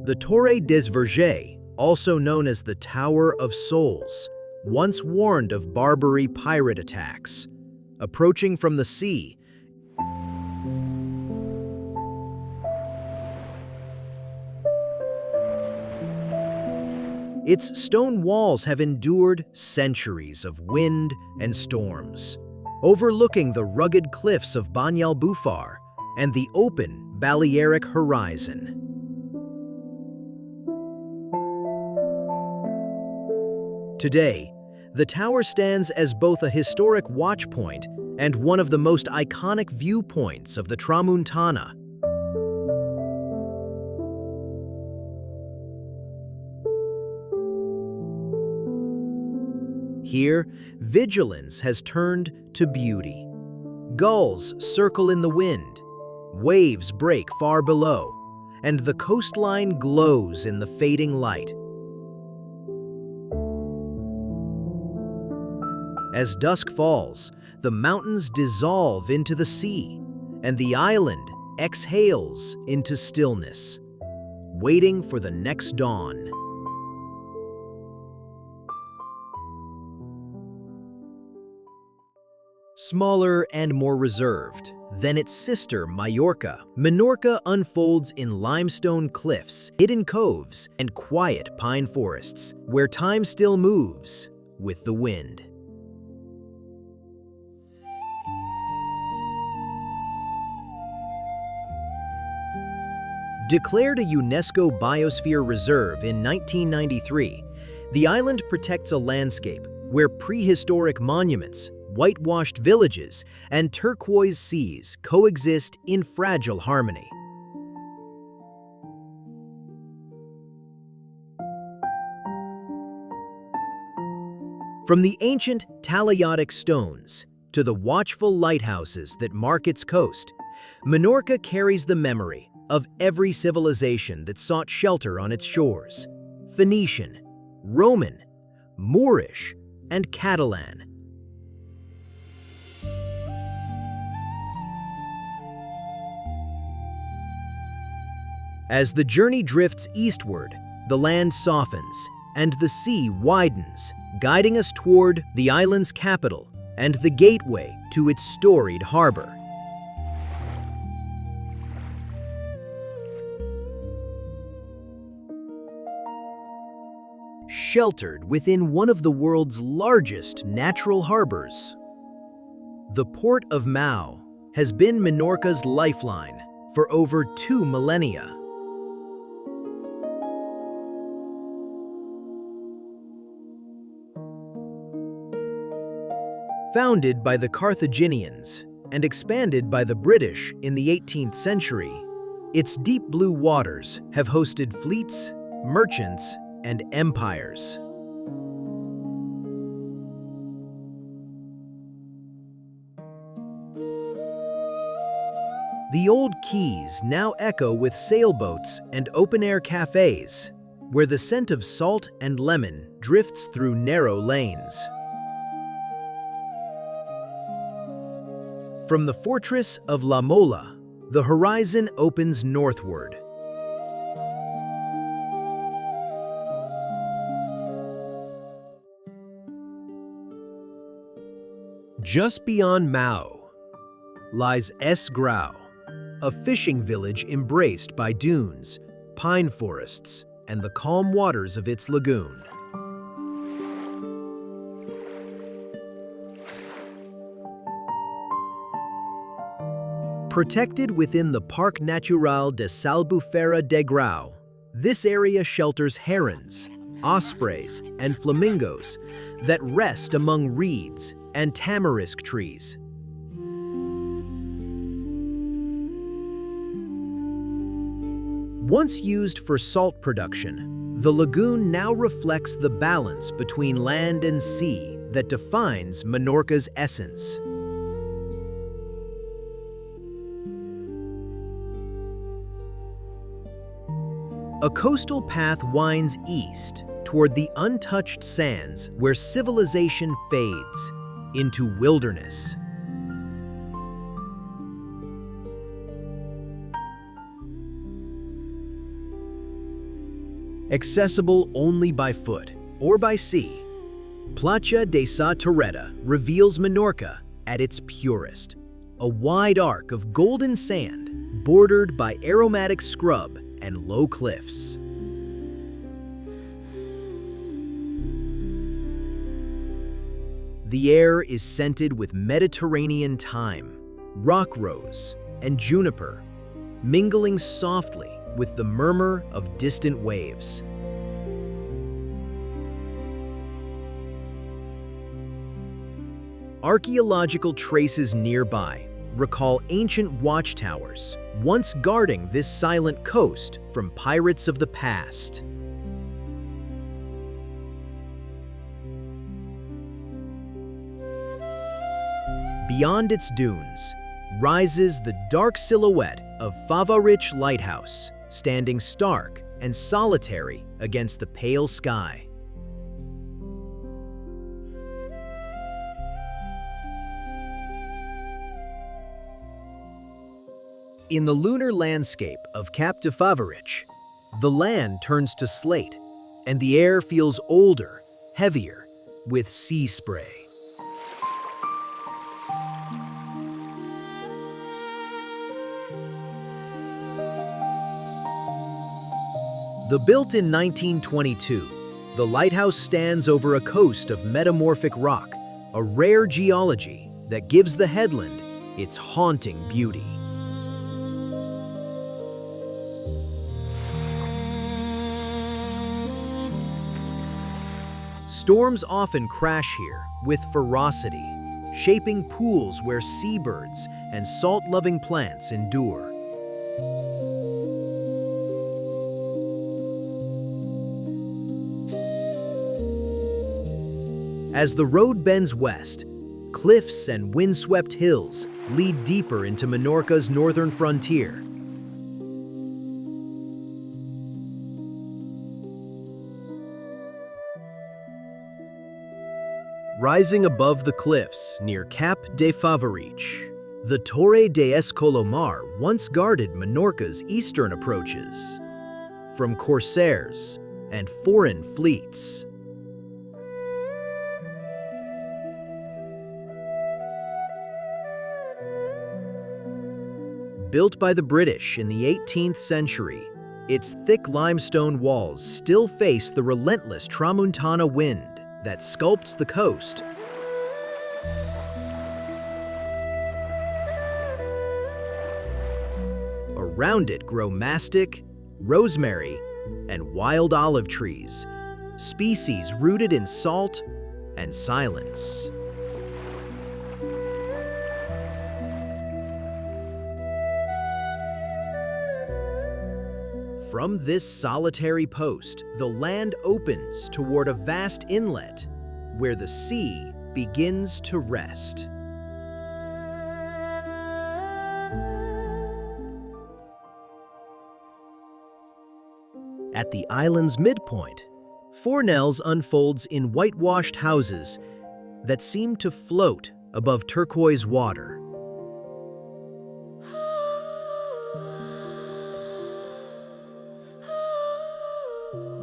the Torre des Vergers, also known as the Tower of Souls, once warned of Barbary pirate attacks approaching from the sea. Its stone walls have endured centuries of wind and storms, overlooking the rugged cliffs of Banyalbufar and the open Balearic horizon. Today, the tower stands as both a historic watch point and one of the most iconic viewpoints of the Tramuntana. Here, vigilance has turned to beauty. Gulls circle in the wind, waves break far below, and the coastline glows in the fading light. As dusk falls, the mountains dissolve into the sea, and the island exhales into stillness, waiting for the next dawn. Smaller and more reserved than its sister Mallorca, Menorca unfolds in limestone cliffs, hidden coves, and quiet pine forests, where time still moves with the wind. Declared a UNESCO Biosphere Reserve in 1993, the island protects a landscape where prehistoric monuments, whitewashed villages, and turquoise seas coexist in fragile harmony. From the ancient Talaiotic stones to the watchful lighthouses that mark its coast, Menorca carries the memory of every civilization that sought shelter on its shores: Phoenician, Roman, Moorish, and Catalan. As the journey drifts eastward, the land softens and the sea widens, guiding us toward the island's capital and the gateway to its storied harbor. Sheltered within one of the world's largest natural harbors, the port of Mau has been Menorca's lifeline for over 2 millennia. Founded by the Carthaginians and expanded by the British in the 18th century, its deep blue waters have hosted fleets, merchants, and empires. The old quays now echo with sailboats and open-air cafes, where the scent of salt and lemon drifts through narrow lanes. From the fortress of La Mola, the horizon opens northward. Just beyond Mau lies Es Grau, a fishing village embraced by dunes, pine forests, and the calm waters of its lagoon. Protected within the Parc Natural de S'Albufera de Grau, this area shelters herons, ospreys, and flamingos that rest among reeds and tamarisk trees. Once used for salt production, the lagoon now reflects the balance between land and sea that defines Menorca's essence. A coastal path winds east toward the untouched sands where civilization fades into wilderness. Accessible only by foot or by sea, Platja de Sa Torreta reveals Menorca at its purest, a wide arc of golden sand bordered by aromatic scrub and low cliffs. The air is scented with Mediterranean thyme, rock rose, and juniper, mingling softly with the murmur of distant waves. Archaeological traces nearby recall ancient watchtowers once guarding this silent coast from pirates of the past. Beyond its dunes rises the dark silhouette of Balearic Lighthouse, standing stark and solitary against the pale sky. In the lunar landscape of Cap de Favorich, the land turns to slate, and the air feels older, heavier, with sea spray. Built in 1922, the lighthouse stands over a coast of metamorphic rock, a rare geology that gives the headland its haunting beauty. Storms often crash here with ferocity, shaping pools where seabirds and salt-loving plants endure. As the road bends west, cliffs and windswept hills lead deeper into Menorca's northern frontier. Rising above the cliffs near Cap de Favorich, the Torre de Escolomar once guarded Menorca's eastern approaches from corsairs and foreign fleets. Built by the British in the 18th century, its thick limestone walls still face the relentless tramuntana wind that sculpts the coast. Around it grow mastic, rosemary, and wild olive trees, species rooted in salt and silence. From this solitary post, the land opens toward a vast inlet where the sea begins to rest. At the island's midpoint, Fornells unfolds in whitewashed houses that seem to float above turquoise water.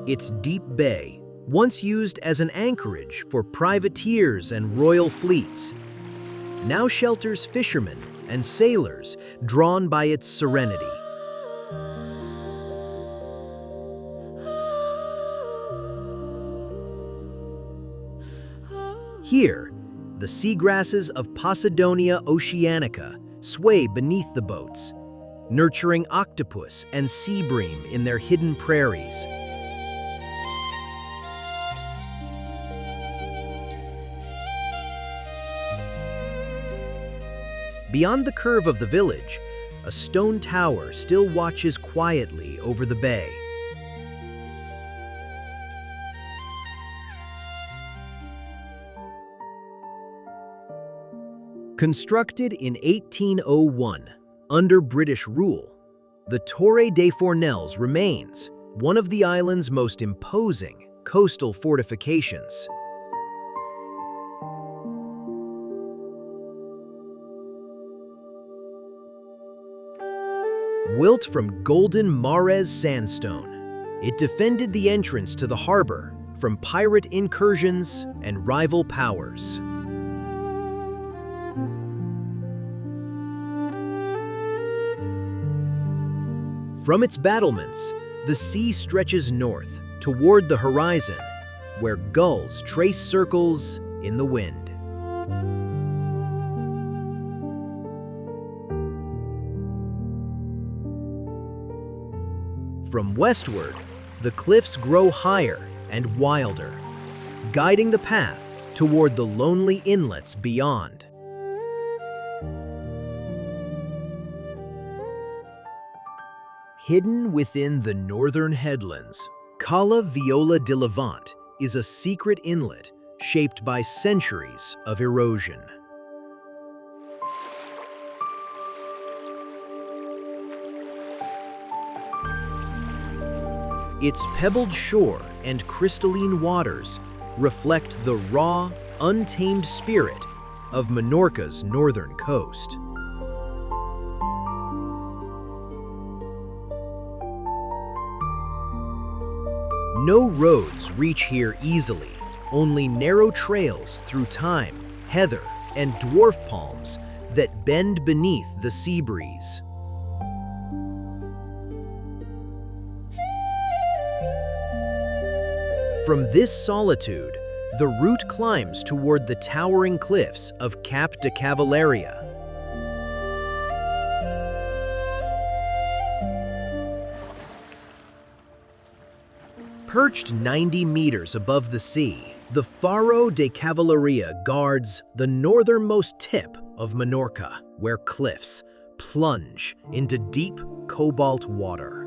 Its deep bay, once used as an anchorage for privateers and royal fleets, now shelters fishermen and sailors drawn by its serenity. Here, the seagrasses of Posidonia oceanica sway beneath the boats, nurturing octopus and sea bream in their hidden prairies. Beyond the curve of the village, a stone tower still watches quietly over the bay. Constructed in 1801, under British rule, the Torre des Fournels remains one of the island's most imposing coastal fortifications. Built from golden Mares sandstone, it defended the entrance to the harbor from pirate incursions and rival powers. From its battlements, the sea stretches north toward the horizon, where gulls trace circles in the wind. From westward, the cliffs grow higher and wilder, guiding the path toward the lonely inlets beyond. Hidden within the northern headlands, Cala Viola de Levant is a secret inlet shaped by centuries of erosion. Its pebbled shore and crystalline waters reflect the raw, untamed spirit of Menorca's northern coast. No roads reach here easily, only narrow trails through thyme, heather, and dwarf palms that bend beneath the sea breeze. From this solitude, the route climbs toward the towering cliffs of Cap de Cavalleria. Perched 90 meters above the sea, the Faro de Cavalleria guards the northernmost tip of Menorca, where cliffs plunge into deep cobalt water.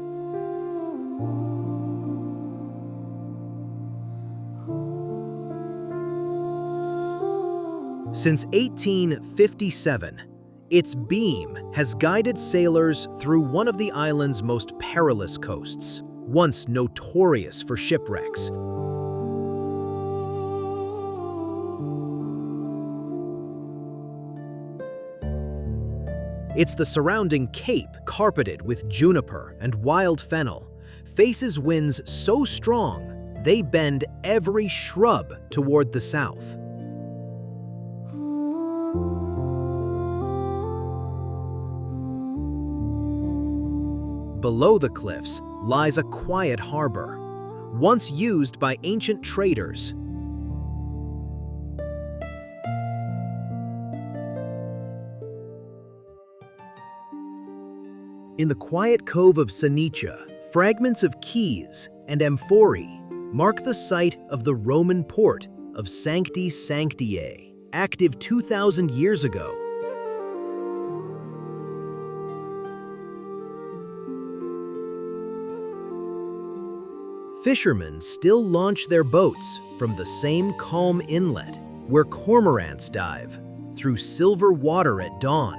Since 1857, its beam has guided sailors through one of the island's most perilous coasts, once notorious for shipwrecks. It's the surrounding cape, carpeted with juniper and wild fennel, faces winds so strong they bend every shrub toward the south. Below the cliffs lies a quiet harbor, once used by ancient traders. In the quiet cove of Sanicha, fragments of quays and amphorae mark the site of the Roman port of Sancti Sanctiae, active 2,000 years ago. Fishermen still launch their boats from the same calm inlet where cormorants dive through silver water at dawn.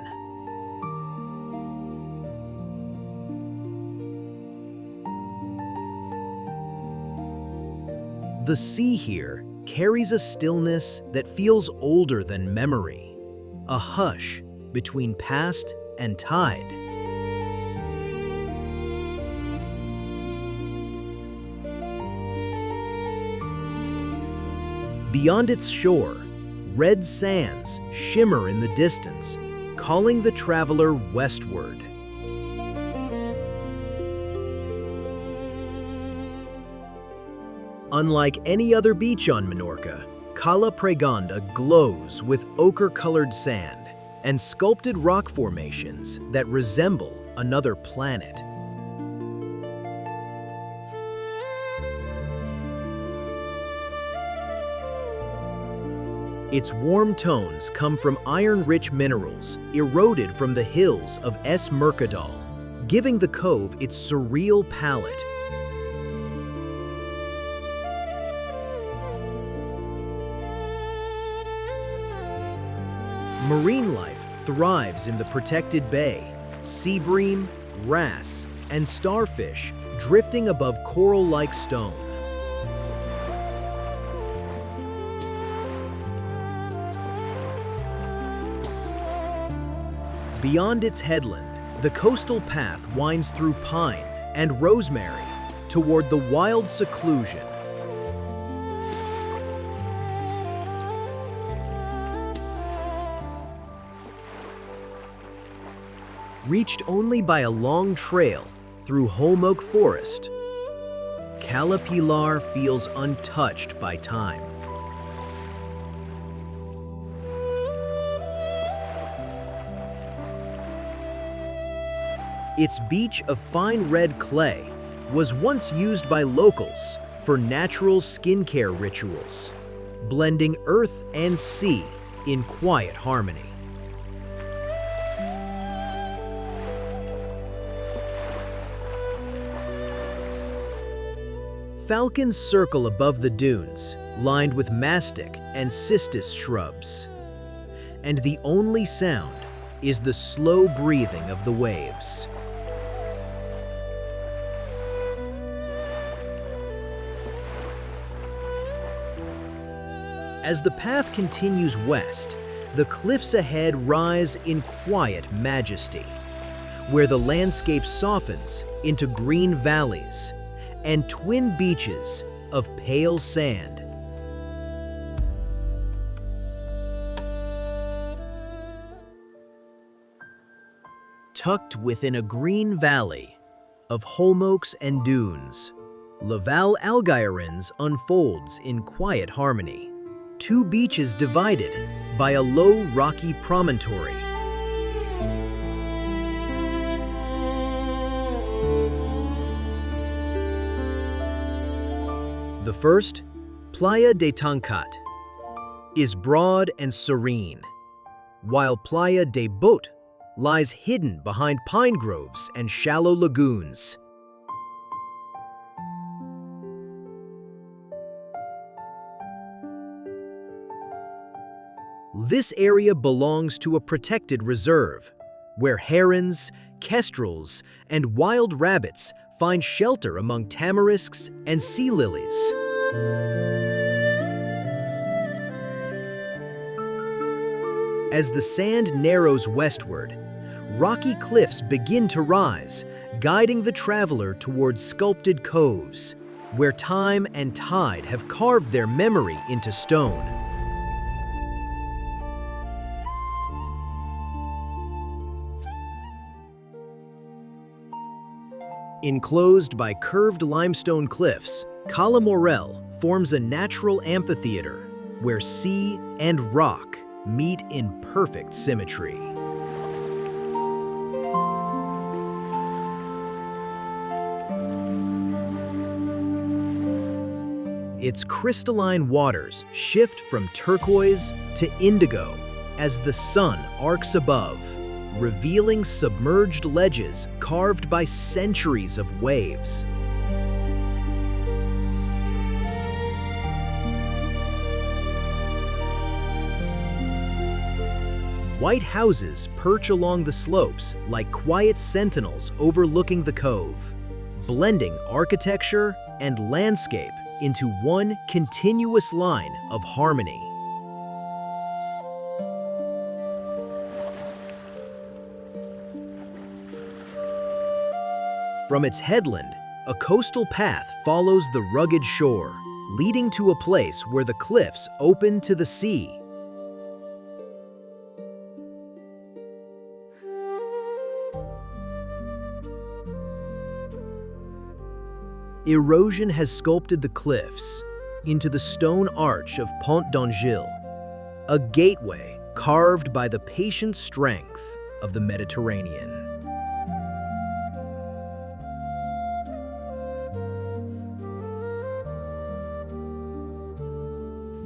The sea here carries a stillness that feels older than memory, a hush between past and tide. Beyond its shore, red sands shimmer in the distance, calling the traveler westward. Unlike any other beach on Menorca, Cala Pregonda glows with ochre-colored sand, and sculpted rock formations that resemble another planet. Its warm tones come from iron-rich minerals eroded from the hills of Es Mercadal, giving the cove its surreal palette. Marine life thrives in the protected bay. Sea bream, wrasse, and starfish drifting above coral-like stone. Beyond its headland, the coastal path winds through pine and rosemary toward the wild seclusion. Reached only by a long trail through holm-oak forest, Cala Pilar feels untouched by time. Its beach of fine red clay was once used by locals for natural skincare rituals, blending earth and sea in quiet harmony. Falcons circle above the dunes, lined with mastic and cistus shrubs. And the only sound is the slow breathing of the waves. As the path continues west, the cliffs ahead rise in quiet majesty, where the landscape softens into green valleys and twin beaches of pale sand. Tucked within a green valley of holm-oaks and dunes, Val Algairins unfolds in quiet harmony. Two beaches divided by a low rocky promontory. The first, Playa de Tancat, is broad and serene, while Playa de Bot lies hidden behind pine groves and shallow lagoons. This area belongs to a protected reserve, where herons, kestrels, and wild rabbits find shelter among tamarisks and sea lilies. As the sand narrows westward, rocky cliffs begin to rise, guiding the traveler towards sculpted coves, where time and tide have carved their memory into stone. Enclosed by curved limestone cliffs, Cala Morel forms a natural amphitheater where sea and rock meet in perfect symmetry. Its crystalline waters shift from turquoise to indigo as the sun arcs above, revealing submerged ledges carved by centuries of waves. White houses perch along the slopes like quiet sentinels overlooking the cove, blending architecture and landscape into one continuous line of harmony. From its headland, a coastal path follows the rugged shore, leading to a place where the cliffs open to the sea. Erosion has sculpted the cliffs into the stone arch of Pont d'Angille, a gateway carved by the patient strength of the Mediterranean.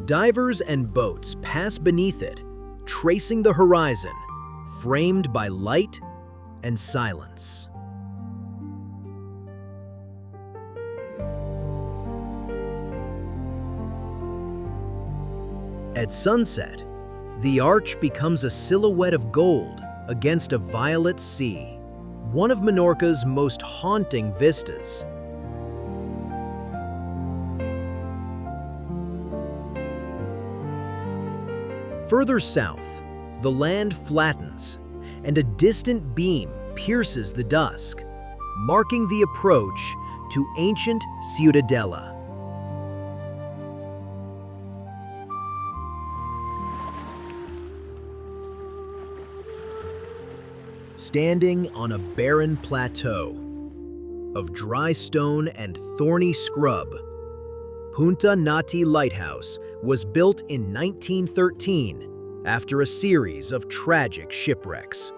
Divers and boats pass beneath it, tracing the horizon, framed by light and silence. At sunset, the arch becomes a silhouette of gold against a violet sea, one of Menorca's most haunting vistas. Further south, the land flattens, and a distant beam pierces the dusk, marking the approach to ancient Ciutadella. Standing on a barren plateau of dry stone and thorny scrub, Punta Nati Lighthouse was built in 1913 after a series of tragic shipwrecks.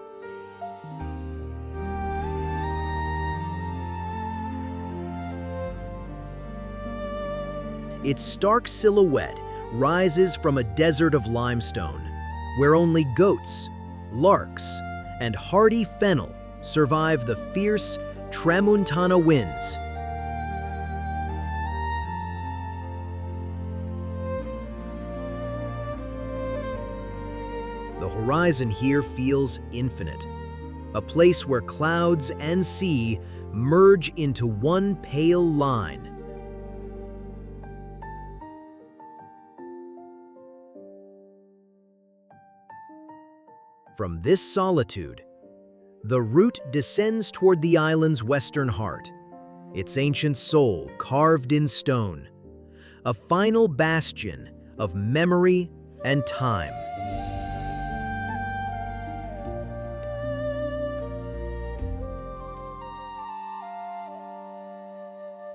Its stark silhouette rises from a desert of limestone, where only goats, larks, and hardy fennel survive the fierce tramuntana winds. The horizon here feels infinite, a place where clouds and sea merge into one pale line. From this solitude, the route descends toward the island's western heart, its ancient soul carved in stone, a final bastion of memory and time.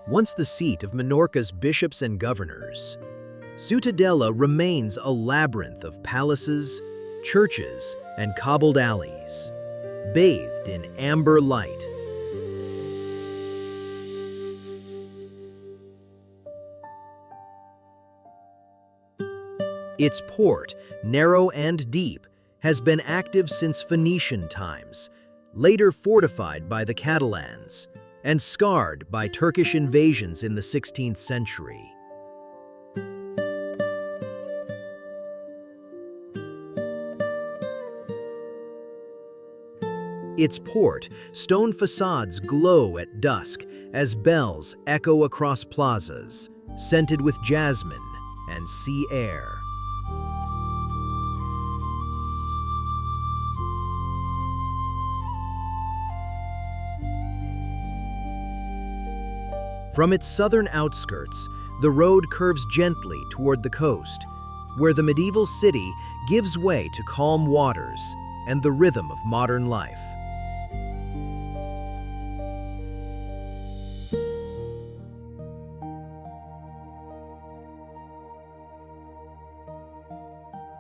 Once the seat of Menorca's bishops and governors, Ciutadella remains a labyrinth of palaces, churches, and cobbled alleys, bathed in amber light. Its port, narrow and deep, has been active since Phoenician times, later fortified by the Catalans, and scarred by Turkish invasions in the 16th century. Its port, stone facades glow at dusk as bells echo across plazas, scented with jasmine and sea air. From its southern outskirts, the road curves gently toward the coast, where the medieval city gives way to calm waters and the rhythm of modern life.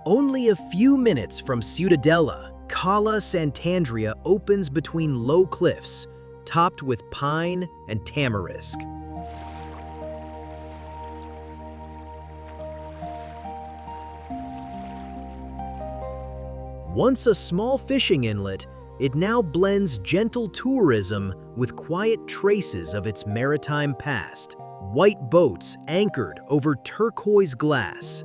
Only a few minutes from Ciutadella, Cala Sant'Andrea opens between low cliffs, topped with pine and tamarisk. Once a small fishing inlet, it now blends gentle tourism with quiet traces of its maritime past. White boats anchored over turquoise glass.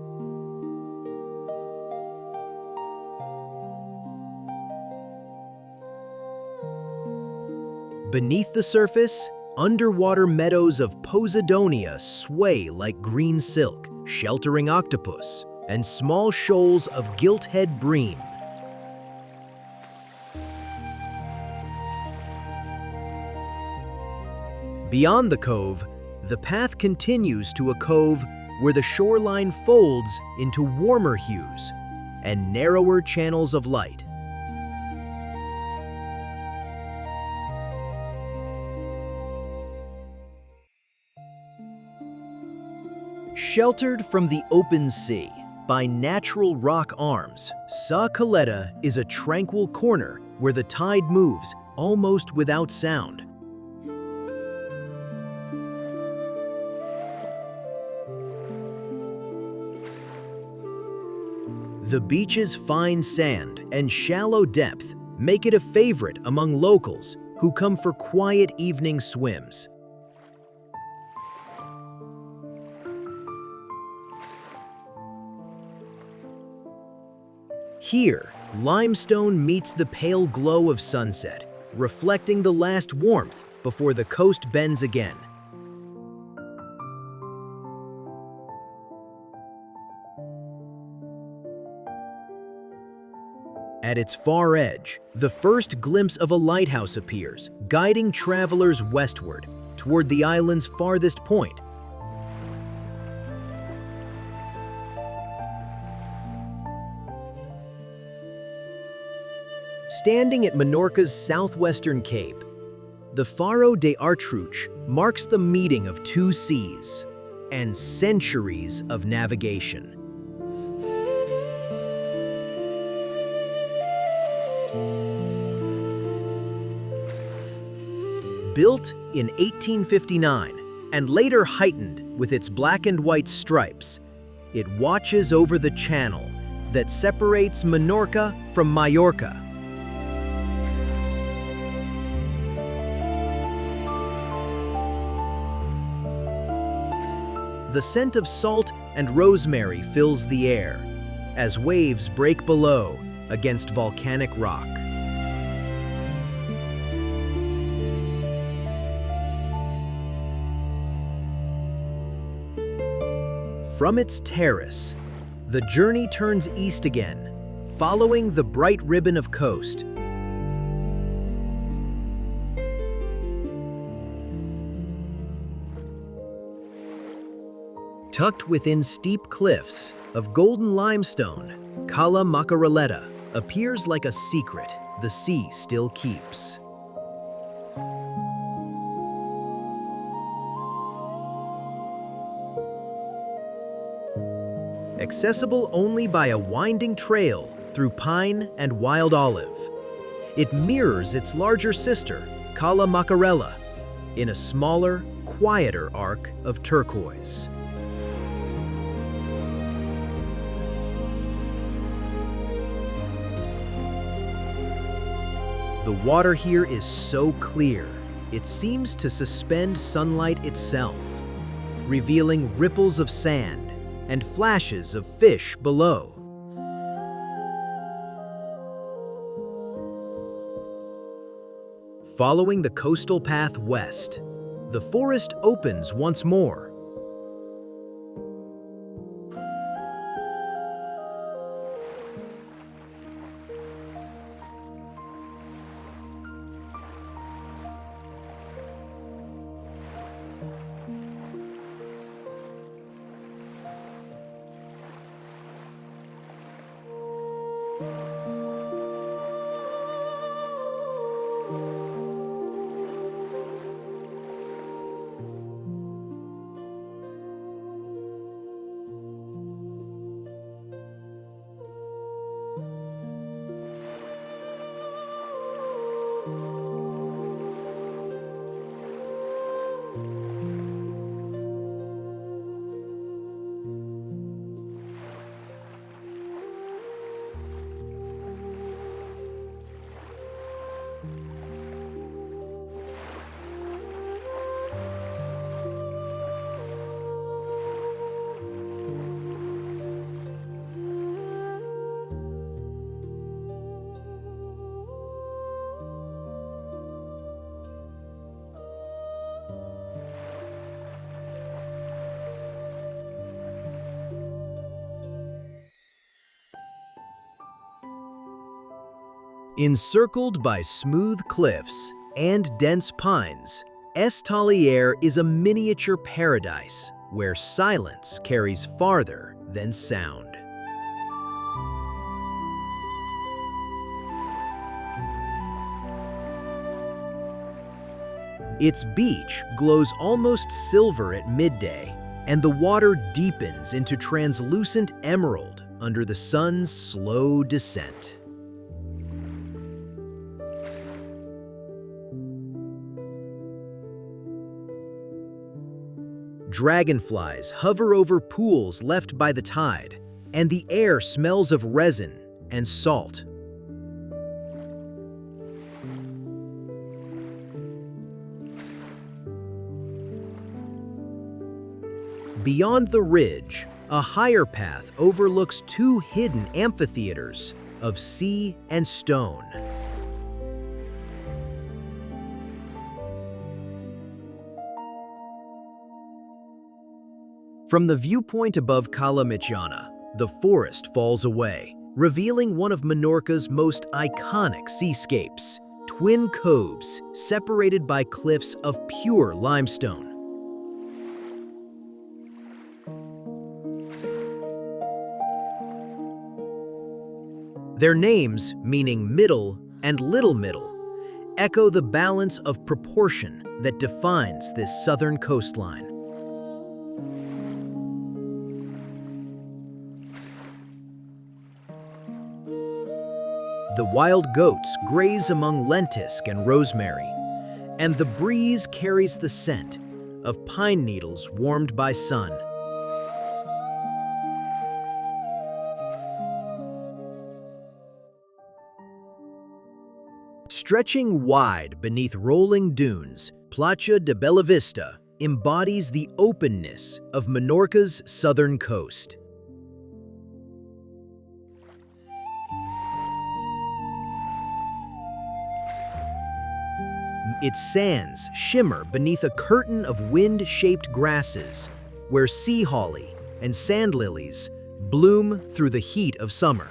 Beneath the surface, underwater meadows of Posidonia sway like green silk, sheltering octopus, and small shoals of gilt-head bream. Beyond the cove, the path continues to a cove where the shoreline folds into warmer hues and narrower channels of light. Sheltered from the open sea by natural rock arms, Ses Illetes is a tranquil corner where the tide moves almost without sound. The beach's fine sand and shallow depth make it a favorite among locals who come for quiet evening swims. Here, limestone meets the pale glow of sunset, reflecting the last warmth before the coast bends again. At its far edge, the first glimpse of a lighthouse appears, guiding travelers westward, toward the island's farthest point. Standing at Menorca's southwestern cape, the Faro de Artruche marks the meeting of two seas and centuries of navigation. Built in 1859 and later heightened with its black and white stripes, it watches over the channel that separates Menorca from Mallorca. The scent of salt and rosemary fills the air as waves break below against volcanic rock. From its terrace, the journey turns east again, following the bright ribbon of coast. Tucked within steep cliffs of golden limestone, Cala Comte appears like a secret the sea still keeps. Accessible only by a winding trail through pine and wild olive, it mirrors its larger sister, Cala Comte, in a smaller, quieter arc of turquoise. The water here is so clear, it seems to suspend sunlight itself, revealing ripples of sand and flashes of fish below. Following the coastal path west, the forest opens once more. Encircled by smooth cliffs and dense pines, Estalier is a miniature paradise where silence carries farther than sound. Its beach glows almost silver at midday, and the water deepens into translucent emerald under the sun's slow descent. Dragonflies hover over pools left by the tide, and the air smells of resin and salt. Beyond the ridge, a higher path overlooks two hidden amphitheaters of sea and stone. From the viewpoint above Cala Comte, the forest falls away, revealing one of Menorca's most iconic seascapes, twin coves separated by cliffs of pure limestone. Their names, meaning middle and little middle, echo the balance of proportion that defines this southern coastline. The wild goats graze among lentisk and rosemary, and the breeze carries the scent of pine needles warmed by sun. Stretching wide beneath rolling dunes, Platja de Bellavista embodies the openness of Menorca's southern coast. Its sands shimmer beneath a curtain of wind-shaped grasses, where sea holly and sand lilies bloom through the heat of summer.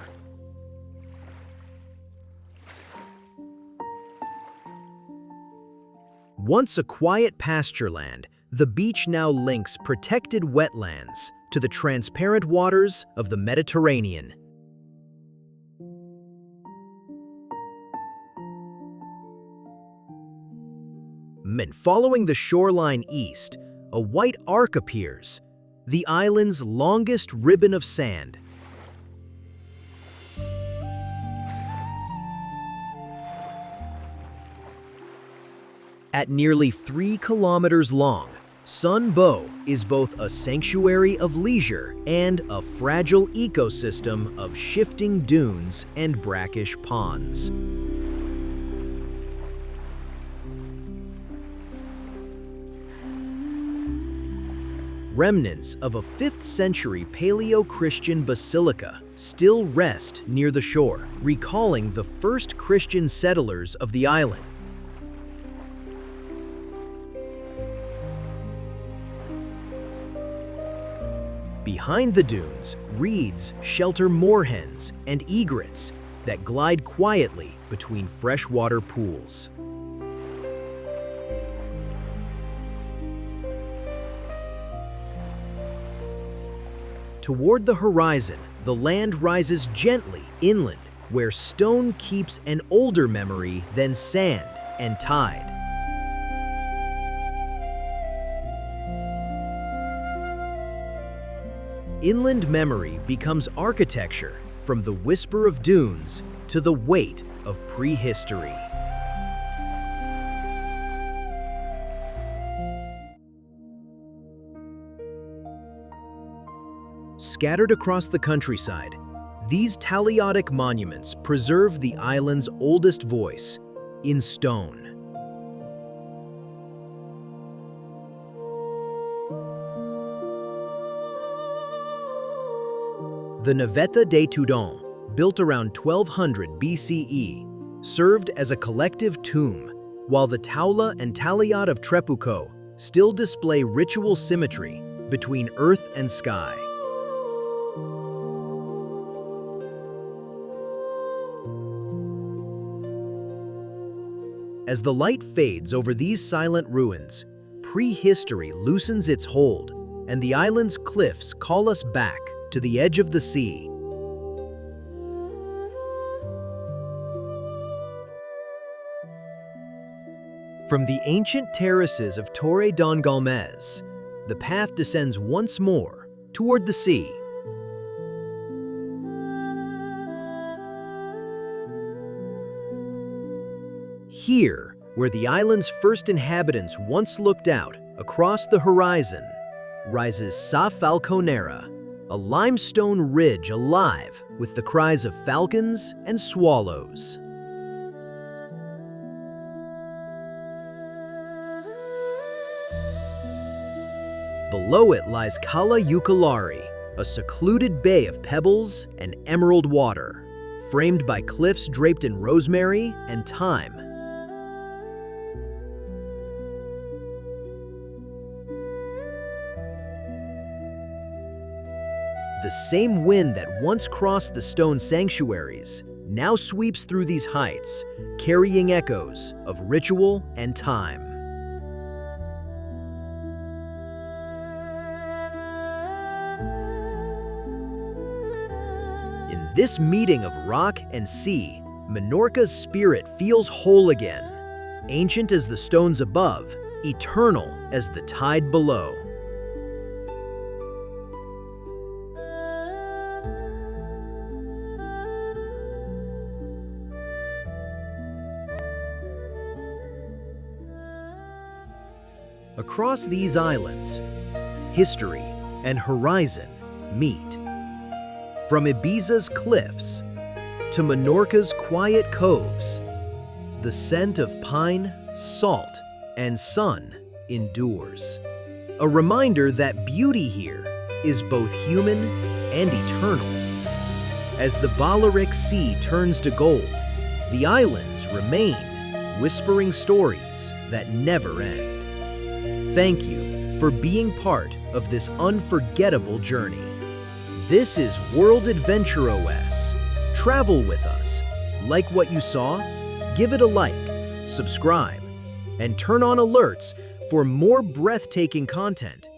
Once a quiet pasture land, the beach now links protected wetlands to the transparent waters of the Mediterranean. And following the shoreline east, a white arc appears, the island's longest ribbon of sand. At nearly 3 kilometers long, Sun Bow is both a sanctuary of leisure and a fragile ecosystem of shifting dunes and brackish ponds. Remnants of a 5th century Paleo-Christian basilica still rest near the shore, recalling the first Christian settlers of the island. Behind the dunes, reeds shelter moorhens and egrets that glide quietly between freshwater pools. Toward the horizon, the land rises gently inland, where stone keeps an older memory than sand and tide. Inland memory becomes architecture, from the whisper of dunes to the weight of prehistory. Scattered across the countryside, these Taliotic monuments preserve the island's oldest voice, in stone. The Navetta de Tudon, built around 1200 BCE, served as a collective tomb, while the Taula and Taliot of Trepuco still display ritual symmetry between earth and sky. As the light fades over these silent ruins, prehistory loosens its hold, and the island's cliffs call us back to the edge of the sea. From the ancient terraces of Torre don Galmez the path descends once more toward the sea. Here, where the island's first inhabitants once looked out across the horizon, rises Sa Falconera, a limestone ridge alive with the cries of falcons and swallows. Below it lies Cala Ukulari, a secluded bay of pebbles and emerald water, framed by cliffs draped in rosemary and thyme. The same wind that once crossed the stone sanctuaries now sweeps through these heights, carrying echoes of ritual and time. In this meeting of rock and sea, Menorca's spirit feels whole again, ancient as the stones above, eternal as the tide below. Across these islands, history and horizon meet. From Ibiza's cliffs to Menorca's quiet coves, the scent of pine, salt, and sun endures. A reminder that beauty here is both human and eternal. As the Balearic Sea turns to gold, the islands remain, whispering stories that never end. Thank you for being part of this unforgettable journey. This is World Adventure OS. Travel with us. Like what you saw? Give it a like, subscribe, and turn on alerts for more breathtaking content